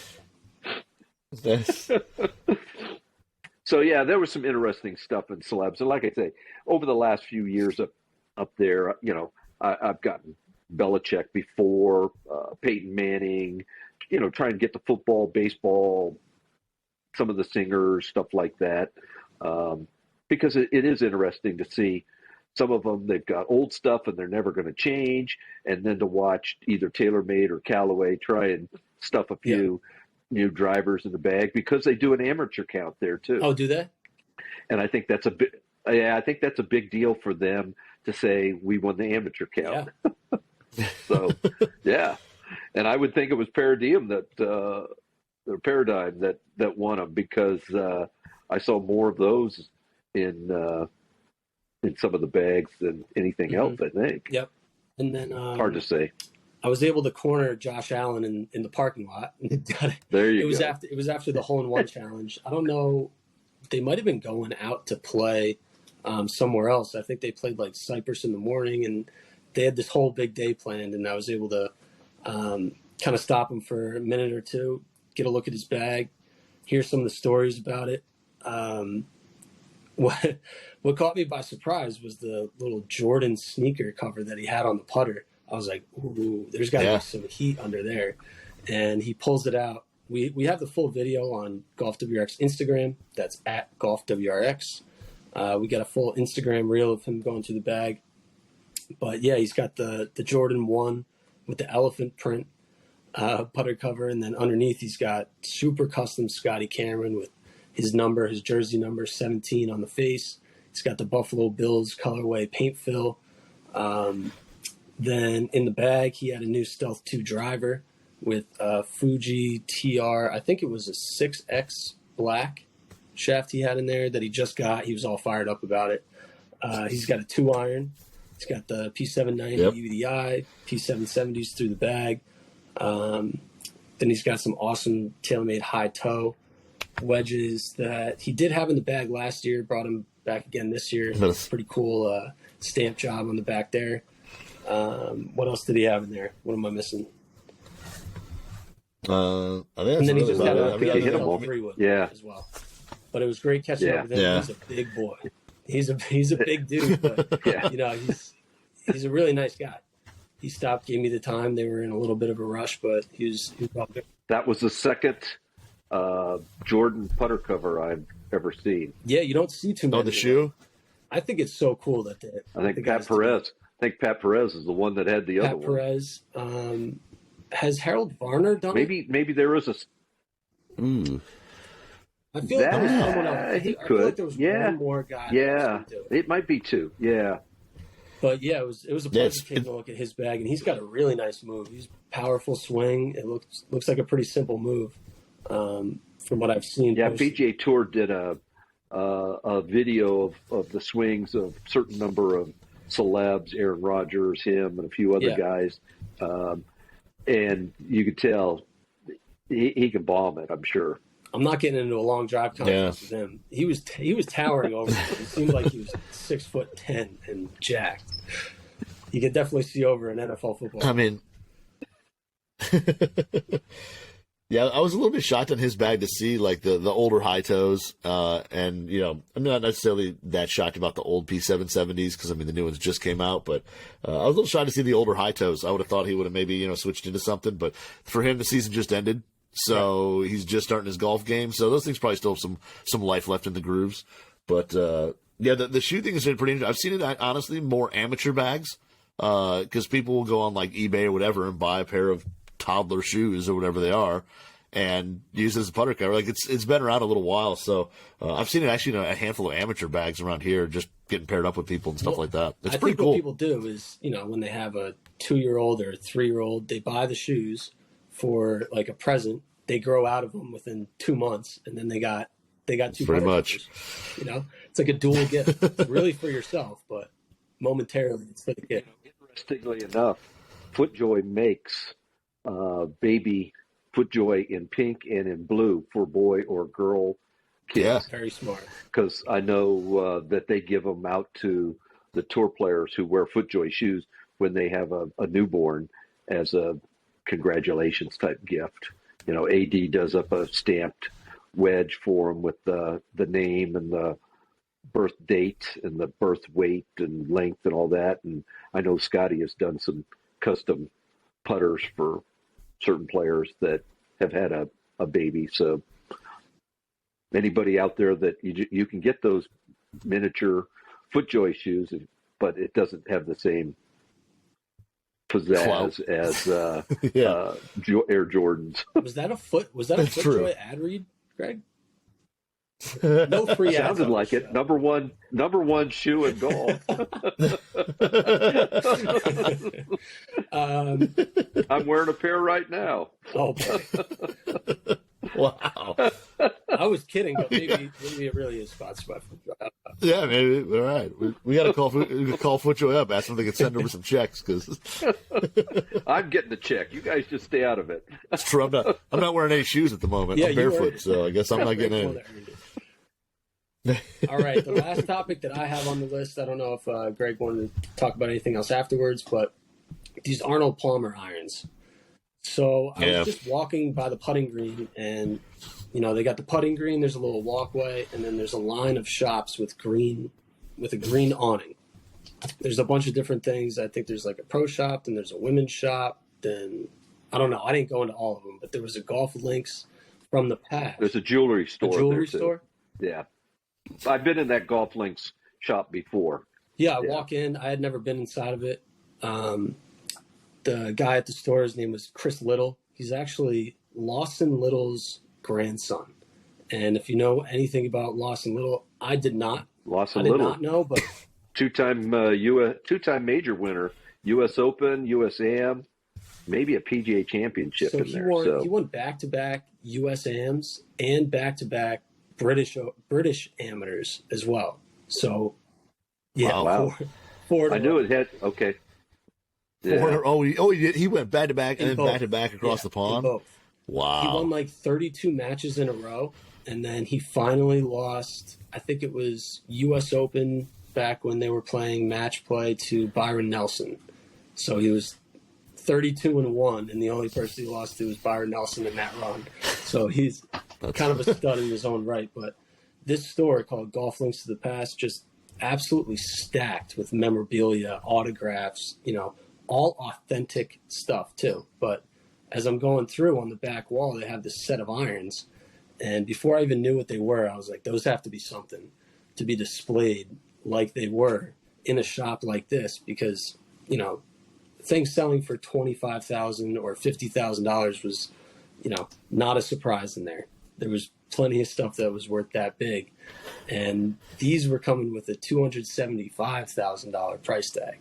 So yeah, there was some interesting stuff in celebs, and like I say, over the last few years up there, I've gotten Belichick before, Peyton Manning, trying to get the football, baseball, some of the singers, stuff like that, because it is interesting to see some of them. They've got old stuff and they're never going to change, and then to watch either TaylorMade or Callaway try and stuff a few new drivers in the bag, because they do an amateur count there too. Oh, do they? And I think that's a big deal for them to say we won the amateur count. Yeah. So, yeah. And I would think it was Paradigm that won them, because I saw more of those in some of the bags than anything else, I think. Yep. And then Hard to say. I was able to corner Josh Allen in the parking lot. There you go. It was after the hole-in-one challenge. I don't know. They might have been going out to play somewhere else. I think they played like Cyprus in the morning, and they had this whole big day planned, and I was able to kind of stop him for a minute or two, get a look at his bag, hear some of the stories about it. What caught me by surprise was the little Jordan sneaker cover that he had on the putter. I was like, ooh, there's got to be some heat under there. And he pulls it out. We have the full video on GolfWRX Instagram. That's at GolfWRX. We got a full Instagram reel of him going through the bag. But yeah, he's got the Jordan 1 with the elephant print putter cover. And then underneath, he's got super custom Scotty Cameron with his number, his jersey number 17 on the face. He's got the Buffalo Bills colorway paint fill. Then in the bag, he had a new Stealth 2 driver with Fuji TR. I think it was a 6X black shaft he had in there that he just got. He was all fired up about it. He's got a 2-iron. He's got the P790 UDI, P770s through the bag. Then he's got some awesome TaylorMade high toe wedges that he did have in the bag last year. Brought him back again this year. It's pretty cool stamp job on the back there. What else did he have in there? What am I missing? I think and then he really just got about a 3 wood Yeah. as well. But it was great catching up with him. Yeah. He's a big boy. He's a big dude, but you know, he's a really nice guy. He stopped, gave me the time. They were in a little bit of a rush, but he was all good. That was the second Jordan putter cover I've ever seen. Yeah, you don't see too many. Oh, the shoe? I think it's so cool that I think Pat Perez is the one that had the other one. Pat Perez. Has Harold Varner done it? Maybe there is a. I feel like there was someone else. He I could. feel like there was one more guy. Yeah, do it might be 2. Yeah. But yeah, it was a pleasure taking a look at his bag, and he's got a really nice move. He's powerful swing. It looks like a pretty simple move, from what I've seen. Yeah, PGA Tour did a video of the swings of a certain number of celebs, Aaron Rodgers, him, and a few other guys, and you could tell he can bomb it. I'm sure. I'm not getting into a long drive contest with him. He was towering over me. He seemed like he was 6'10" and jacked. You could definitely see over an NFL football. I mean, yeah, I was a little bit shocked on his bag to see like the older high toes, and you know, I'm not necessarily that shocked about the old P770s because I mean the new ones just came out, but I was a little shocked to see the older high toes. I would have thought he would have maybe switched into something, but for him the season just ended. So he's just starting his golf game. So those things probably still have some life left in the grooves. But yeah, the shoe thing has been pretty interesting. I've seen it honestly more amateur bags because people will go on like eBay or whatever and buy a pair of toddler shoes or whatever they are and use it as a putter cover. Like it's been around a little while. So I've seen it actually in a handful of amateur bags around here, just getting paired up with people and stuff like that. It's pretty cool. What people do is when they have a 2-year-old or a 3-year-old, they buy the shoes for like a present. They grow out of them within 2 months, and then they got 2 pretty much. It's like a dual gift. It's really for yourself, but momentarily it's for the kid. Interestingly enough, FootJoy makes baby FootJoy in pink and in blue for boy or girl kids. Yeah, very smart. Because I know that they give them out to the tour players who wear FootJoy shoes when they have a newborn as a congratulations type gift. AD does up a stamped wedge for them with the name and the birth date and the birth weight and length and all that. And I know Scotty has done some custom putters for certain players that have had a baby. So anybody out there that you can get those miniature FootJoy shoes, but it doesn't have the same pizzazz as Air Jordans. Was that a FootJoy ad read, Greg? No free ads. Sounded like it. Number one shoe in golf. I'm wearing a pair right now. Oh boy. Wow. I was kidding, but maybe it really is sponsored by FootJoy. Yeah, maybe. All right. We got to call FootJoy up, ask them if they can send over some checks, because I'm getting the check. You guys just stay out of it. it's true. I'm not wearing any shoes at the moment. Yeah, I'm barefoot, so I guess I'm not getting any. All right, the last topic that I have on the list, I don't know if Greg wanted to talk about anything else afterwards, but these Arnold Palmer irons. So I was just walking by the putting green, and they got the putting green. There's a little walkway, and then there's a line of shops with a green awning. There's a bunch of different things. I think there's like a pro shop, then there's a women's shop. Then I don't know. I didn't go into all of them, but there was a Golf Links from the past. There's a jewelry store. A jewelry store? Yeah. I've been in that Golf Links shop before. Yeah, I walk in. I had never been inside of it. The guy at the store, his name was Chris Little. He's actually Lawson Little's grandson. And if you know anything about Lawson Little, I did not. Lawson Little. I did not know, but two-time major winner, U.S. Open, U.S. Am, maybe a PGA Championship so in he there. Won, he won back-to-back U.S. Ams and back-to-back British amateurs as well. So, yeah. Wow. I knew it had, okay. Yeah. He went back-to-back and then back-to-back across the pond? Both. Wow. He won like 32 matches in a row, and then he finally lost, I think it was U.S. Open back when they were playing match play to Byron Nelson. So he was 32-1, and the only person he lost to was Byron Nelson in that run. So he's kind of a stud in his own right. But this store called Golf Links to the Past, just absolutely stacked with memorabilia, autographs, all authentic stuff too. But as I'm going through on the back wall, they have this set of irons. And before I even knew what they were, I was like, those have to be something to be displayed like they were in a shop like this, because, things selling for $25,000 or $50,000 was, not a surprise in there. There was plenty of stuff that was worth that big. And these were coming with a $275,000 price tag.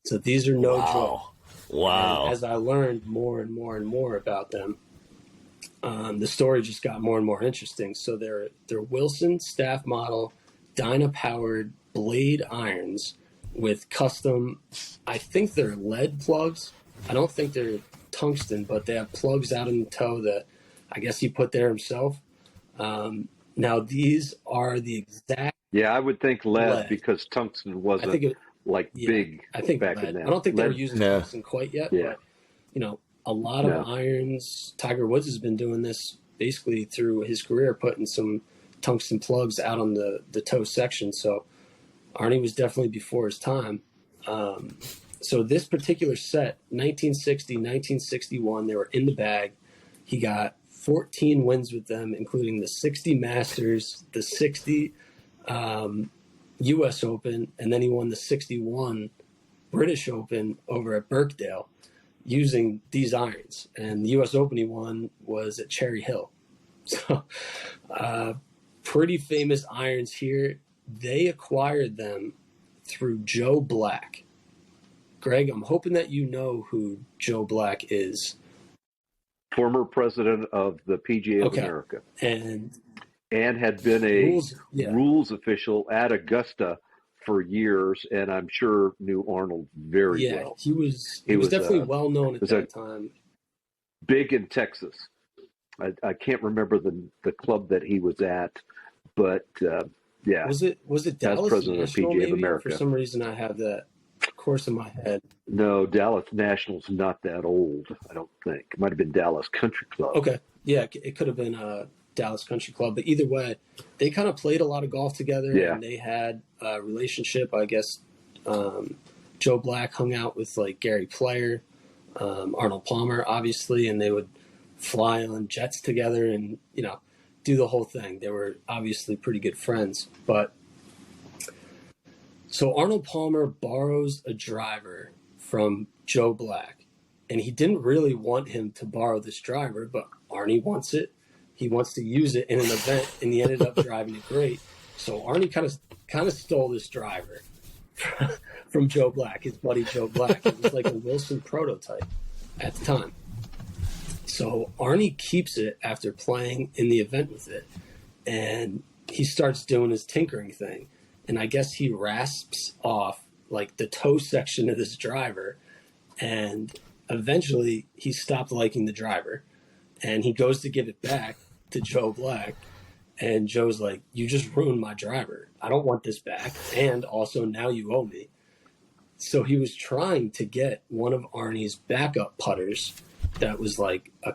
So these are no joke. Wow. And as I learned more and more and more about them, the story just got more and more interesting. So they're Wilson staff model, Dyna-powered blade irons with custom, I think they're lead plugs. I don't think they're tungsten, but they have plugs out in the toe that I guess he put there himself. Now, these are the exact... Yeah, I would think lead. Because tungsten wasn't big I think back lead. in then. I don't think they were using tungsten quite yet, but, a lot of irons. Tiger Woods has been doing this basically through his career, putting some tungsten plugs out on the toe section. So Arnie was definitely before his time. So this particular set, 1960, 1961, they were in the bag. He got 14 wins with them, including the 60 Masters, the 60 U.S. Open, and then he won the 61 British Open over at Birkdale using these irons. And the U.S. Open he won was at Cherry Hill. So pretty famous irons here. They acquired them through Joe Black. Greg, I'm hoping that you know who Joe Black is. Former president of the PGA of America. And had been a rules official at Augusta for years, and I'm sure knew Arnold very well. He was definitely well known at that time. Big in Texas. I can't remember the club that he was at, but Was it Dallas president of National, PGA of America. For some reason I have that course in my head. No, Dallas National's not that old, I don't think. It might have been Dallas Country Club. Okay. Yeah, it could have been Dallas Country Club. But either way, they kind of played a lot of golf together, and they had a relationship. I guess Joe Black hung out with like Gary Player, Arnold Palmer, obviously, and they would fly on jets together and, do the whole thing. They were obviously pretty good friends. But so Arnold Palmer borrows a driver from Joe Black, and he didn't really want him to borrow this driver, but Arnie wants it. he wants to use it in an event, and he ended up driving it great. So Arnie kind of stole this driver from Joe Black, his buddy Joe Black. It was like a Wilson prototype at the time. So Arnie keeps it after playing in the event with it, and he starts doing his tinkering thing. And I guess he rasps off like the toe section of this driver, and eventually he stopped liking the driver, and he goes to give it back to Joe Black, and Joe's like, "You just ruined my driver. I don't want this back, and also now you owe me." So he was trying to get one of Arnie's backup putters that was like a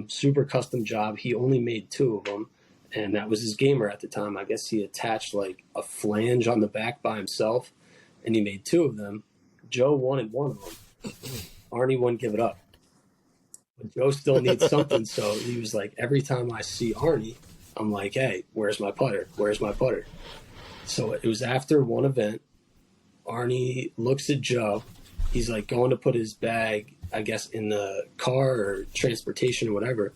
super custom job. He only made 2 of them, and that was his gamer at the time. I guess he attached like a flange on the back by himself, and he made 2 of them. Joe wanted one of them. Arnie wouldn't give it up. But Joe still needs something, so he was like, every time I see Arnie, I'm like, "Hey, where's my putter? Where's my putter?" So it was after one event. Arnie looks at Joe. He's like going to put his bag, I guess, in the car or transportation or whatever.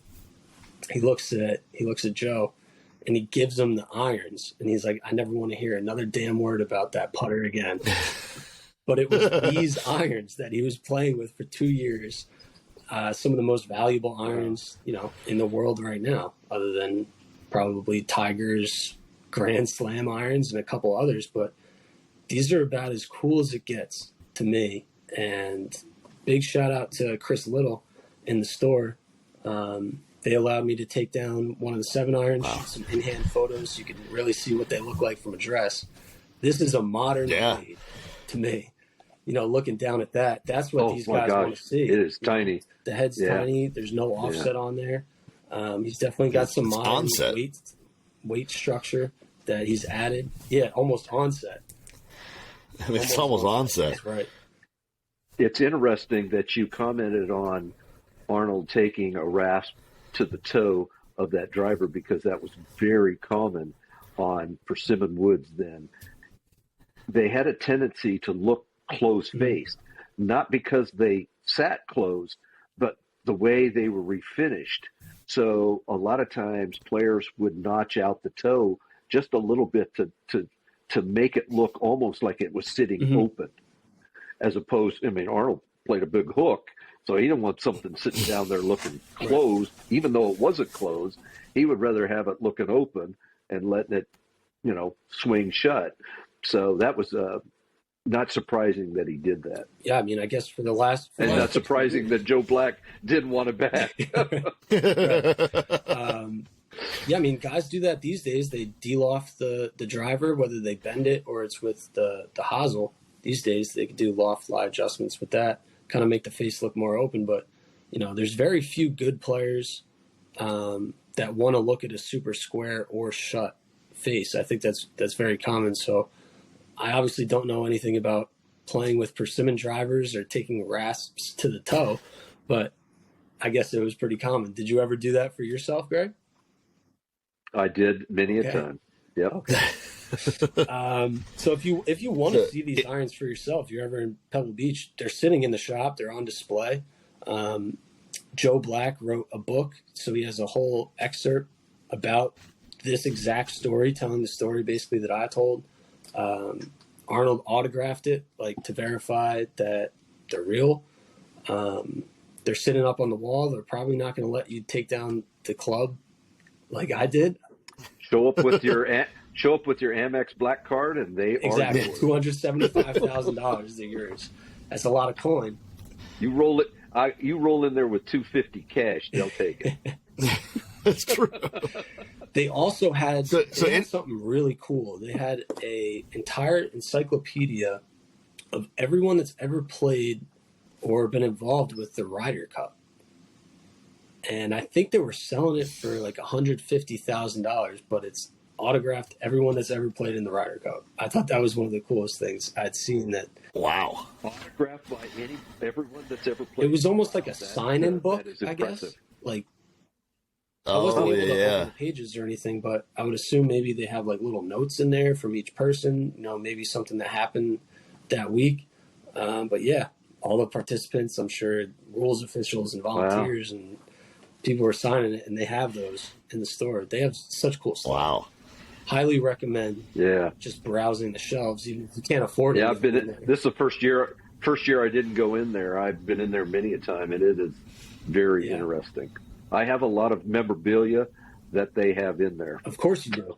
He looks at Joe, and he gives him the irons, and he's like, "I never want to hear another damn word about that putter again." But it was these irons that he was playing with for 2 years. Some of the most valuable irons, in the world right now, other than probably Tiger's Grand Slam irons and a couple others. But these are about as cool as it gets to me. And big shout out to Chris Little in the store. They allowed me to take down one of the 7 irons, shoot some in-hand photos so you can really see what they look like from a dress. This is a modern blade to me. Looking down at that, that's what these guys want to see. It is tiny. The head's tiny. There's no offset on there. He's definitely got some modern weight structure that he's added. Yeah, almost onset. It's almost onset. That's right. It's interesting that you commented on Arnold taking a rasp to the toe of that driver, because that was very common on persimmon woods then. They had a tendency to look close-faced, not because they sat close, but the way they were refinished. So a lot of times players would notch out the toe just a little bit to make it look almost like it was sitting open, as opposed, Arnold played a big hook, so he didn't want something sitting down there looking closed, even though it wasn't closed. He would rather have it looking open and letting it, swing shut. So that was not surprising that he did that. Yeah, I guess for the last... And not surprising that Joe Black didn't want it back. Guys do that these days. They deal off the driver, whether they bend it or it's with the hosel. These days, they can do loft lie adjustments with that, kind of make the face look more open. But, there's very few good players that want to look at a super square or shut face. I think that's very common. So I obviously don't know anything about playing with persimmon drivers or taking rasps to the toe, but I guess it was pretty common. Did you ever do that for yourself, Greg? I did many a time. Yep. Okay. So if you want to see these irons for yourself, you're ever in Pebble Beach, they're sitting in the shop, they're on display. Joe Black wrote a book, so he has a whole excerpt about this exact story, telling the story basically that I told. Arnold autographed it, to verify that they're real. They're sitting up on the wall. They're probably not going to let you take down the club like I did. Show up with your Amex Black card, and they exactly are yours. $275,000 are yours. That's a lot of coin. You roll it. You roll in there with $250 cash. They'll take it. That's true. They also had, had something really cool. They had a entire encyclopedia of everyone that's ever played or been involved with the Ryder Cup. And I think they were selling it for like $150,000, but it's autographed everyone that's ever played in the Ryder Cup. I thought that was one of the coolest things I'd seen. That wow, autographed by everyone that's ever played. It was almost like a sign-in book, I guess. I wasn't able to open the pages or anything, but I would assume maybe they have little notes in there from each person. Maybe something that happened that week. But yeah, all the participants, I'm sure, rules officials and volunteers and people were signing it, and they have those in the store. They have such cool stuff. Wow. Highly recommend. Yeah. Just browsing the shelves, even if you can't afford it. Yeah, I've been in. This is the first year I didn't go in there. I've been in there many a time, and it is very interesting. I have a lot of memorabilia that they have in there. Of course you do.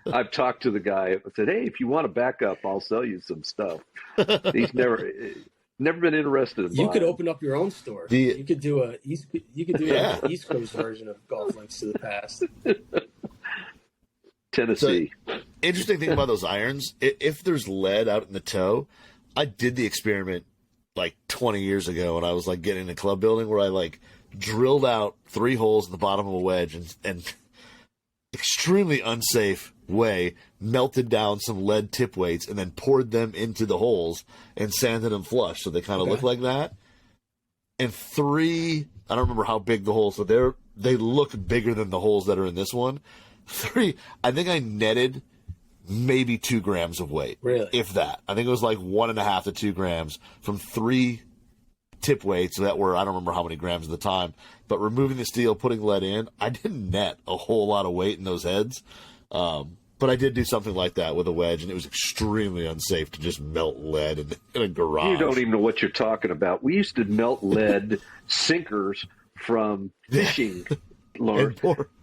I've talked to the guy. I said, "Hey, if you want a backup, I'll sell you some stuff." He's never been interested in You could buying. open up your own store. You could do an East Coast version of Golf Links to the Past. Tennessee. So, interesting thing about those irons, if there's lead out in the toe, I did the experiment like 20 years ago when I was like getting in a club building where I like drilled out 3 holes in the bottom of a wedge and extremely unsafe way melted down some lead tip weights and then poured them into the holes and sanded them flush so they kind of look like that. And 3, I don't remember how big the holes, but they look bigger than the holes that are in this one. 3, I think I netted maybe 2 grams of weight. Really? If that. I think it was like 1.5 to 2 grams from 3 tip weights that were, I don't remember how many grams at the time, but removing the steel, putting lead in, I didn't net a whole lot of weight in those heads. But I did do something like that with a wedge, and it was extremely unsafe to just melt lead in a garage. You don't even know what you're talking about. We used to melt lead sinkers from fishing lures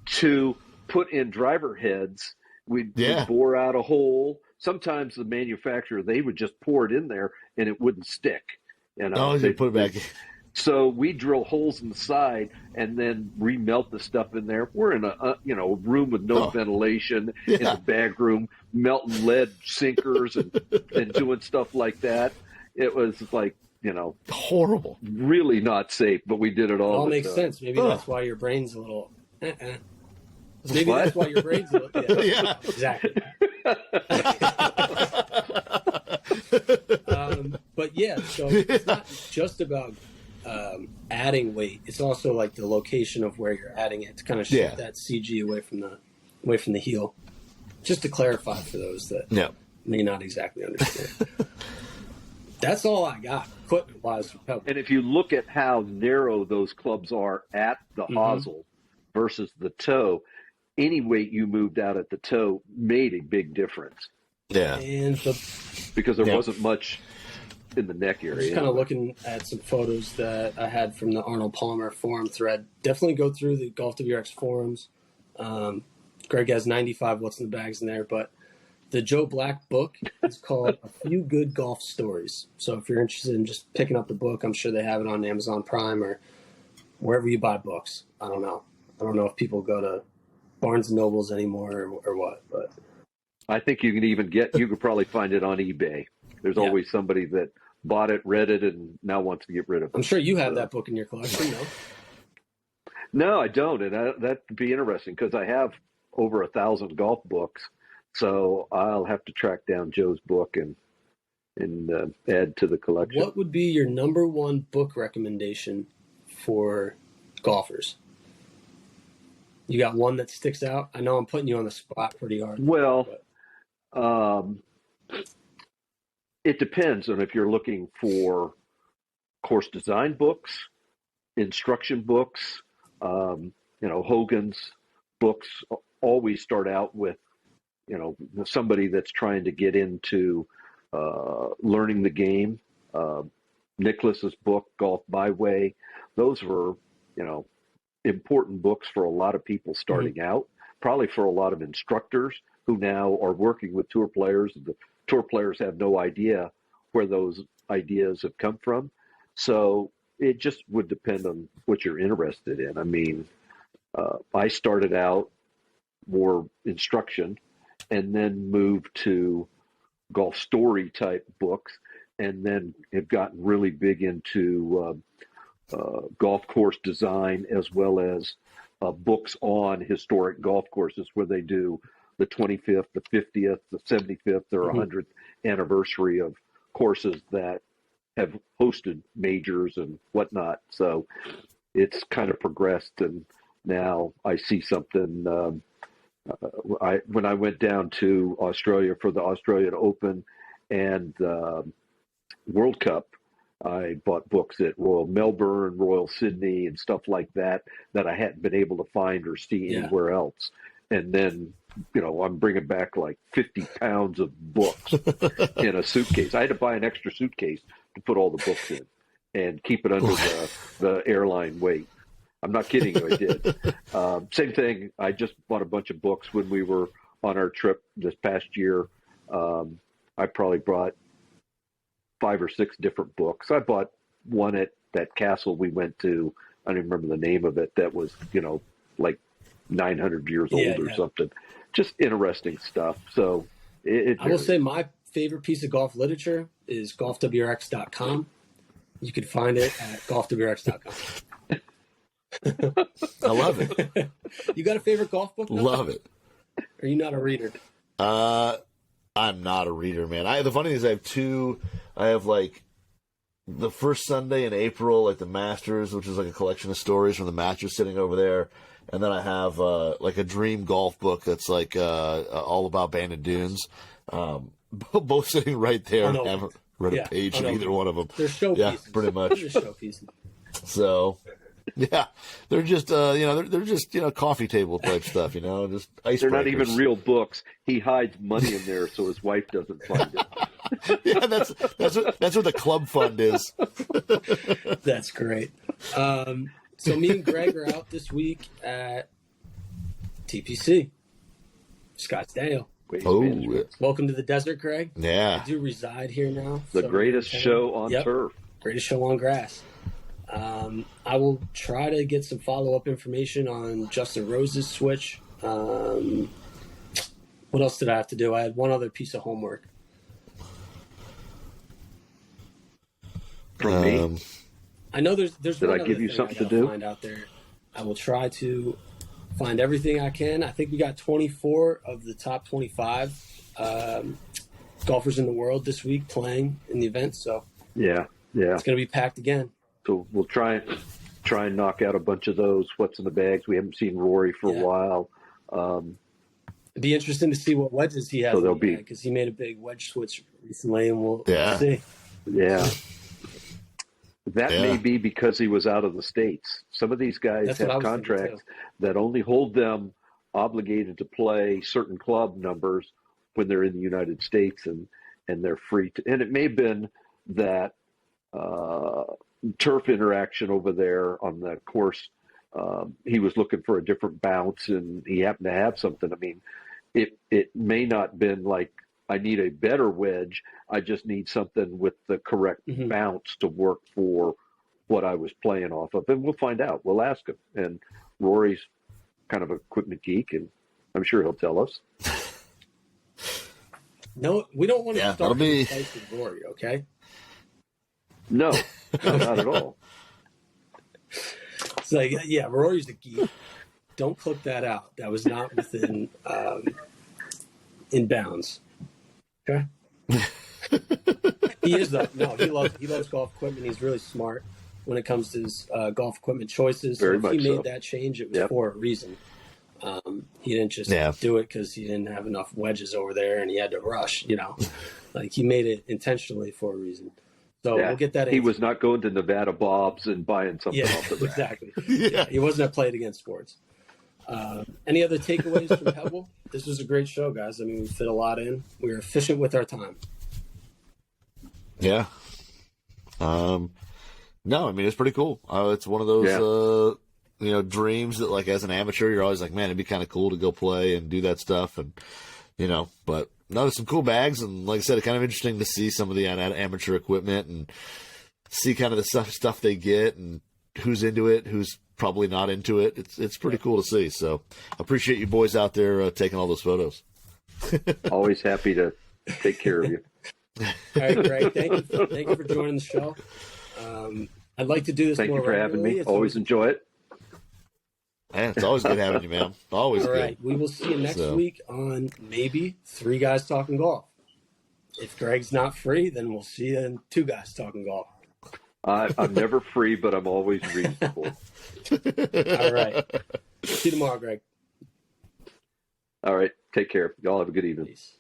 to put in driver heads. We'd bore out a hole. Sometimes the manufacturer, they would just pour it in there and it wouldn't stick. You know, they put it back in. So we drill holes in the side and then remelt the stuff in there. We're in a room with no ventilation in the bag room, melting lead sinkers and doing stuff like that. It was like, horrible, really not safe, but we did it all. It all makes sense. Maybe that's why your brain's a little. Maybe that's why your brain's a little. Yeah, exactly. But yeah, so it's not just about adding weight. It's also like the location of where you're adding it to kind of shift that CG away from the heel. Just to clarify for those that may not exactly understand. That's all I got, equipment-wise for Pebble. And if you look at how narrow those clubs are at the hosel versus the toe, any weight you moved out at the toe made a big difference. Yeah. And because there wasn't much in the neck area. Just kind of looking at some photos that I had from the Arnold Palmer forum thread. Definitely go through the GolfWRX forums. Greg has 95 what's in the bags in there, but the Joe Black book is called A Few Good Golf Stories. So if you're interested in just picking up the book, I'm sure they have it on Amazon Prime or wherever you buy books. I don't know. I don't know if people go to Barnes and Nobles anymore or what, but I think you could probably find it on eBay. There's always somebody that bought it, read it, and now wants to get rid of it. I'm sure you have that book in your collection, no? No, I don't, and that would be interesting because I have over 1,000 golf books, so I'll have to track down Joe's book and add to the collection. What would be your number one book recommendation for golfers? You got one that sticks out? I know I'm putting you on the spot pretty hard. Well, it depends on if you're looking for course design books, instruction books. Hogan's books always start out with, somebody that's trying to get into learning the game. Nicholas's book, Golf Byway, those were, important books for a lot of people starting out, probably for a lot of instructors who now are working with tour players. The tour players have no idea where those ideas have come from. So it just would depend on what you're interested in. I mean, I started out more instruction and then moved to golf story type books, and then have gotten really big into golf course design, as well as books on historic golf courses where they do the 25th, the 50th, the 75th, or 100th anniversary of courses that have hosted majors and whatnot. So it's kind of progressed, and now I see something. When I went down to Australia for the Australian Open and World Cup, I bought books at Royal Melbourne, Royal Sydney, and stuff like that I hadn't been able to find or see anywhere else. And then, I'm bringing back like 50 pounds of books in a suitcase. I had to buy an extra suitcase to put all the books in and keep it under the airline weight. I'm not kidding you, I did. Same thing, I just bought a bunch of books when we were on our trip this past year. I probably brought 5 or 6 different books. I bought one at that castle we went to. I don't even remember the name of it. That was, like 900 years old or something. Just interesting stuff. So I will say my favorite piece of golf literature is GolfWRX.com. You can find it at GolfWRX.com. I love it. You got a favorite golf book? Love it. Are you not a reader? I'm not a reader, man. The funny thing is I have 2. I have like the first Sunday in April, like the Masters, which is like a collection of stories from the Masters sitting over there. And then I have like a dream golf book that's like all about Bandon Dunes. Both sitting right there. I haven't read a page of either one of them. They're showpieces. Yeah, pretty much. They're showpieces. So, yeah, they're just they're just coffee table type stuff. Just icebreakers. They're not even real books. He hides money in there so his wife doesn't find it. Yeah, that's what the club fund is. That's great. So me and Greg are out this week at TPC, Scottsdale. Oh, welcome to the desert, Greg. Yeah, I do reside here now. The greatest show on turf. Greatest show on grass. I will try to get some follow-up information on Justin Rose's switch. What else did I have to do? I had one other piece of homework. From me? I know there's Did one I give other you thing something I to gotta do? find out there. I will try to find everything I can. I think we got 24 of the top 25 golfers in the world this week playing in the event. So yeah, it's going to be packed again. So we'll try and knock out a bunch of those. What's in the bags? We haven't seen Rory for a while. It'd be interesting to see what wedges he has. So there'll be, because he made a big wedge switch recently, and we'll see. Yeah. That may be because he was out of the States. Some of these guys have contracts that only hold them obligated to play certain club numbers when they're in the United States, and they're free to. And it may have been that turf interaction over there on the course. He was looking for a different bounce, and he happened to have something. I mean, it may not been like, I need a better wedge. I just need something with the correct bounce to work for what I was playing off of. And we'll find out. We'll ask him. And Rory's kind of an equipment geek, and I'm sure he'll tell us. No, we don't want to start a fight with Rory, okay? No, not at all. It's like, Rory's a geek. Don't clip that out. That was not within in bounds. Okay. He is though. No, he loves golf equipment. He's really smart when it comes to his golf equipment choices. Very so if he made that change, it was for a reason. He didn't just do it because he didn't have enough wedges over there and he had to rush. Like he made it intentionally for a reason. So we'll get that. He was not going to Nevada Bob's and buying something off the rack. Exactly. He wasn't at Play It Again Sports. Any other takeaways from Pebble? This was a great show, guys. I mean, we fit a lot in. We were efficient with our time. Yeah. No, I mean, it's pretty cool. It's one of those, dreams that, like, as an amateur, you're always like, man, it'd be kind of cool to go play and do that stuff. And, but no, there's some cool bags. And like I said, it's kind of interesting to see some of the amateur equipment and see kind of the stuff they get and who's into it, who's probably not into it. It's pretty cool to see. So I appreciate you boys out there taking all those photos. Always happy to take care of you. All right, Greg. Thank you for joining the show. I'd like to do this more regularly. Thank you for having me. Always enjoy it. Yeah, it's always good having you, man. Always good. All right. We will see you next week on maybe 3 Guys Talking Golf. If Greg's not free, then we'll see you in 2 Guys Talking Golf. I'm never free, but I'm always reasonable. All right. See you tomorrow, Greg. All right. Take care. Y'all have a good evening. Peace.